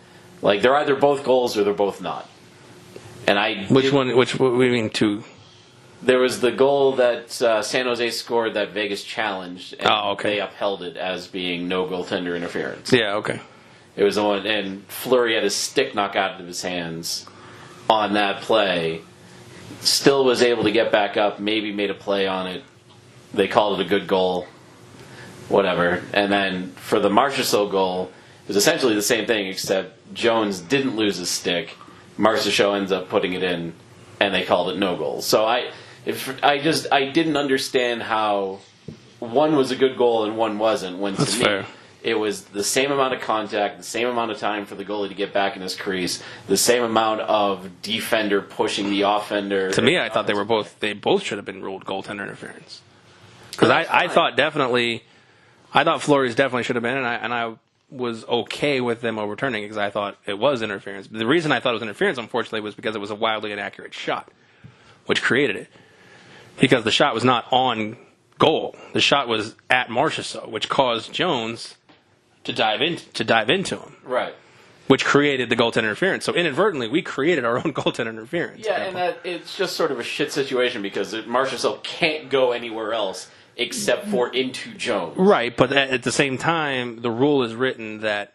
Like, they're either both goals or they're both not. And Which one, what do you mean two? There was the goal that San Jose scored that Vegas challenged, and they upheld it as being no goaltender interference. Yeah, okay. It was the one, and Fleury had his stick knocked out of his hands on that play. Still was able to get back up, maybe made a play on it. They called it a good goal, whatever. And then for the Marchessault goal, it was essentially the same thing, except Jones didn't lose his stick. Marchessault ends up putting it in, and they called it no goal. So I didn't understand how one was a good goal and one wasn't. When That's to me, fair. It was the same amount of contact, the same amount of time for the goalie to get back in his crease, the same amount of defender pushing the offender. To me, I thought they both should have been ruled goaltender interference. Because I thought Fleury's definitely should have been, and I was okay with them overturning it because I thought it was interference. The reason I thought it was interference, unfortunately, was because it was a wildly inaccurate shot, which created it. Because the shot was not on goal. The shot was at Marchessault, which caused Jones to dive into him. Right. Which created the goaltender interference. So inadvertently, we created our own goaltender interference. Yeah, and it's just sort of a shit situation because Marchessault can't go anywhere else except for into Jones. Right, but at the same time, the rule is written that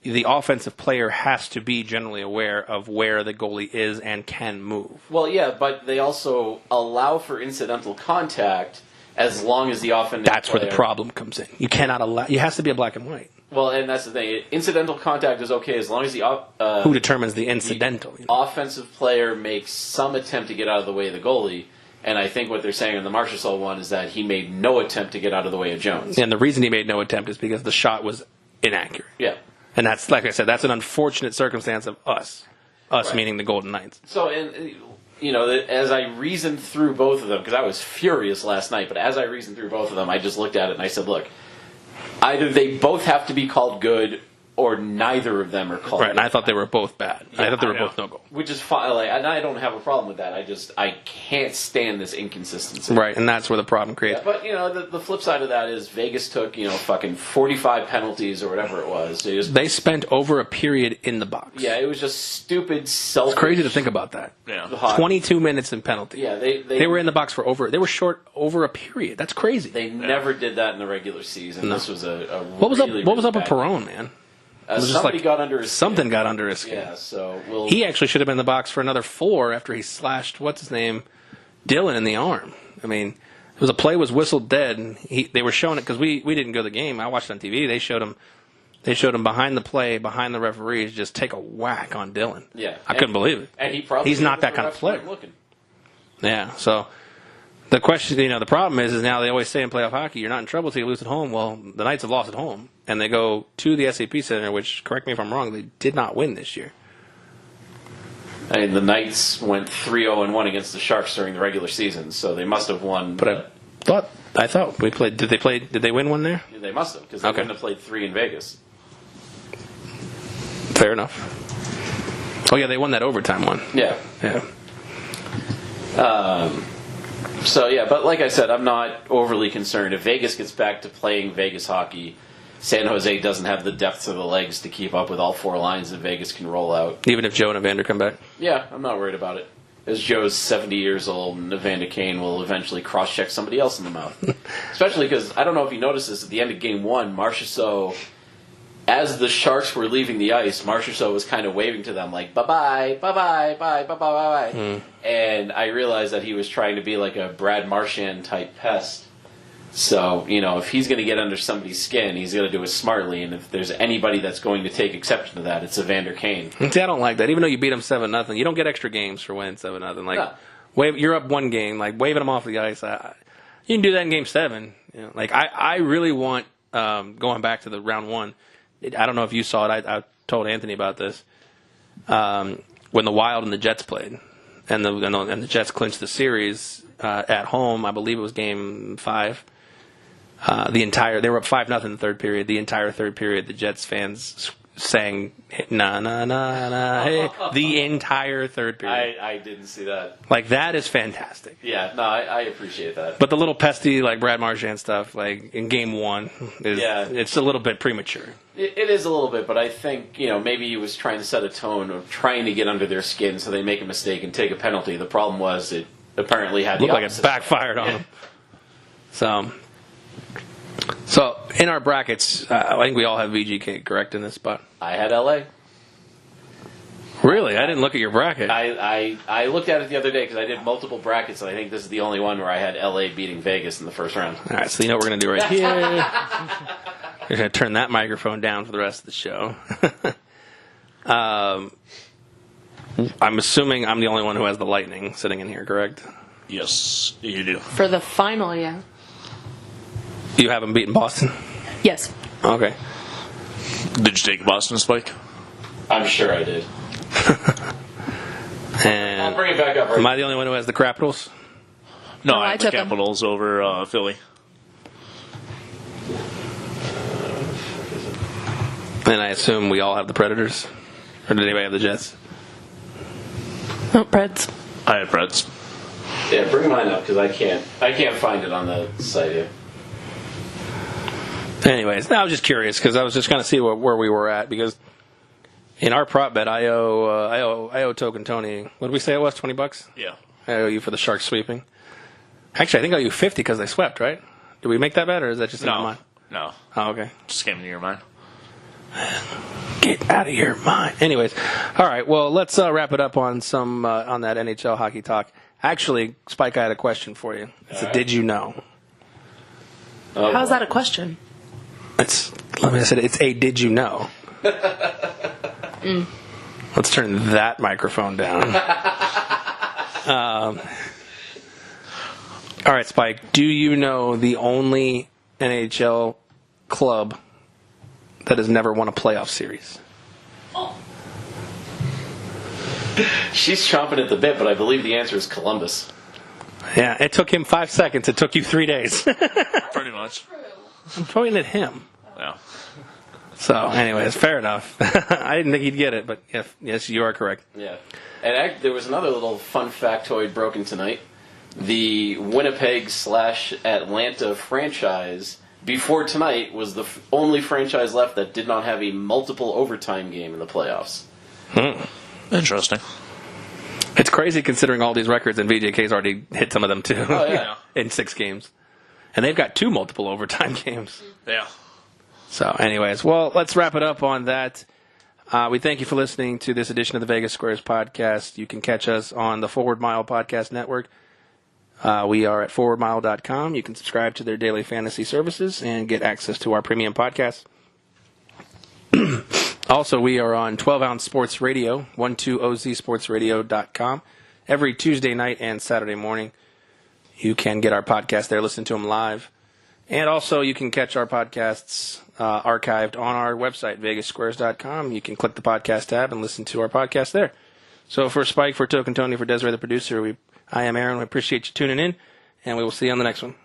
the offensive player has to be generally aware of where the goalie is and can move. Well, yeah, but they also allow for incidental contact as long as the offensive That's player... where the problem comes in. You cannot allow... It has to be a black and white. Well, and that's the thing. Incidental contact is okay as long as the... Who determines the incidental? The offensive player makes some attempt to get out of the way of the goalie, and I think what they're saying in the Marchessault one is that he made no attempt to get out of the way of Jones. And the reason he made no attempt is because the shot was inaccurate. Yeah. And that's, like I said, that's an unfortunate circumstance of us. Us Right. meaning the Golden Knights. So, and as I reasoned through both of them, because I was furious last night, but as I reasoned through both of them, I just looked at it and I said, look, either they both have to be called good or neither of them are called Right, and I thought they were both bad. I thought they were both no goal. Which is fine. And I don't have a problem with that. I can't stand this inconsistency. Right, and that's where the problem creates. Yeah, but, the flip side of that is Vegas took, fucking 45 penalties or whatever it was. They spent over a period in the box. Yeah, it was just stupid, selfish. It's crazy to think about that. Yeah. 22 minutes in penalty. Yeah, they were in the box for they were short over a period. That's crazy. They never did that in the regular season. No. This was a What was really, up? What was up really with bad Perron, man? somebody got under his skin. Something got under his skin. Yeah, so he actually should have been in the box for another 4 after he slashed Dylan in the arm. I mean, it was a play was whistled dead, and they were showing it because we didn't go to the game. I watched it on TV. They showed him behind the play, behind the referees, just take a whack on Dylan. Yeah, I couldn't believe it. And he's not that kind of player. Yeah, so. The question, the problem is now they always say in playoff hockey, you're not in trouble until you lose at home. Well, the Knights have lost at home, and they go to the SAP Center, which, correct me if I'm wrong, they did not win this year. I mean, the Knights went 3-0-1 against the Sharks during the regular season, so they must have won. But I thought we played. Did they win one there? They must have, because they wouldn't have played 3 in Vegas. Fair enough. Oh yeah, they won that overtime one. Yeah. So, yeah, but like I said, I'm not overly concerned. If Vegas gets back to playing Vegas hockey, San Jose doesn't have the depth of the legs to keep up with all 4 lines that Vegas can roll out. Even if Joe and Evander come back? Yeah, I'm not worried about it. As Joe's 70 years old, and Evander Kane will eventually cross-check somebody else in the mouth. Especially because, I don't know if you noticed this, at the end of Game 1, Marchessault, as the Sharks were leaving the ice, Marchessault was kind of waving to them like, bye-bye, bye-bye, bye, bye-bye, bye-bye. And I realized that he was trying to be like a Brad Marchand-type pest. So, if he's going to get under somebody's skin, he's going to do it smartly. And if there's anybody that's going to take exception to that, it's Evander Kane. See, I don't like that. Even though you beat him 7-0, you don't get extra games for winning 7-0. You're up 1 game, waving him off the ice. You can do that in Game 7. You know, like I really want going back to the round one. I don't know if you saw it. I told Anthony about this when the Wild and the Jets played, and the Jets clinched the series at home. I believe it was Game 5. They were up 5-0 in the third period. The entire third period, the Jets fans sang "Na na na na," hey, the entire third period. I didn't see that. Like, that is fantastic. Yeah, no, I appreciate that. But the little pesty, like Brad Marchand stuff, like in Game 1, it's a little bit premature. It is a little bit, but I think, maybe he was trying to set a tone of trying to get under their skin so they make a mistake and take a penalty. The problem was it apparently had the looked like opposite it backfired on him. So in our brackets, I think we all have VGK, correct, in this spot? I had LA. Really? I didn't look at your bracket. I looked at it the other day because I did multiple brackets, and I think this is the only one where I had LA beating Vegas in the first round. All right, so you know what we're going to do right here. We're going to turn that microphone down for the rest of the show. I'm assuming I'm the only one who has the Lightning sitting in here, correct? Yes, you do. For the final, yeah. You have them beating Boston? Yes. Okay. Did you take Boston, Spike? I'm sure I did. And I'll bring it back up. am I the only one who has the Capitals? No, No, I I have the took 'em. Capitals over Philly. And I assume we all have the Predators? Or did anybody have the Jets? Oh, Preds. I have Preds. Yeah, bring mine up because I can't find it on the site here. Anyways, I was just curious because I was just going to see where we were at, because in our prop bet, I owe Token Tony, what did we say it was, $20? Yeah. I owe you for the Sharks sweeping. Actually, I think I owe you $50 because they swept, right? Did we make that bet, or is that just in my mind? No. Oh, okay. Just came into your mind. Get out of your mind. Anyways, all right. Well, let's wrap it up on some on that NHL hockey talk. Actually, Spike, I had a question for you. It's a did you know? How's that a question? It's a did you know? Let's turn that microphone down. All right, Spike. Do you know the only NHL club that has never won a playoff series? She's chomping at the bit, but I believe the answer is Columbus. Yeah, it took him 5 seconds. It took you 3 days. Pretty much. I'm pointing at him. Yeah. So, anyways, fair enough. I didn't think he'd get it, but yes, you are correct. Yeah. And there was another little fun factoid broken tonight. The Winnipeg/Atlanta franchise before tonight was the only franchise left that did not have a multiple overtime game in the playoffs. Interesting. It's crazy considering all these records, and VJK's already hit some of them too. Oh, yeah. In 6 games. And they've got 2 multiple overtime games. Yeah. So, anyways, well, let's wrap it up on that. We thank you for listening to this edition of the Vegas Squares podcast. You can catch us on the Forward Mile Podcast Network. We are at forwardmile.com. You can subscribe to their daily fantasy services and get access to our premium podcasts. Also, we are on 12-Ounce Sports Radio, 12ozsportsradio.com. Every Tuesday night and Saturday morning, you can get our podcast there, listen to them live. And also, you can catch our podcasts archived on our website, vegassquares.com. You can click the podcast tab and listen to our podcast there. So for Spike, for Token Tony, for Desiree the producer, I am Aaron. We appreciate you tuning in, and we will see you on the next one.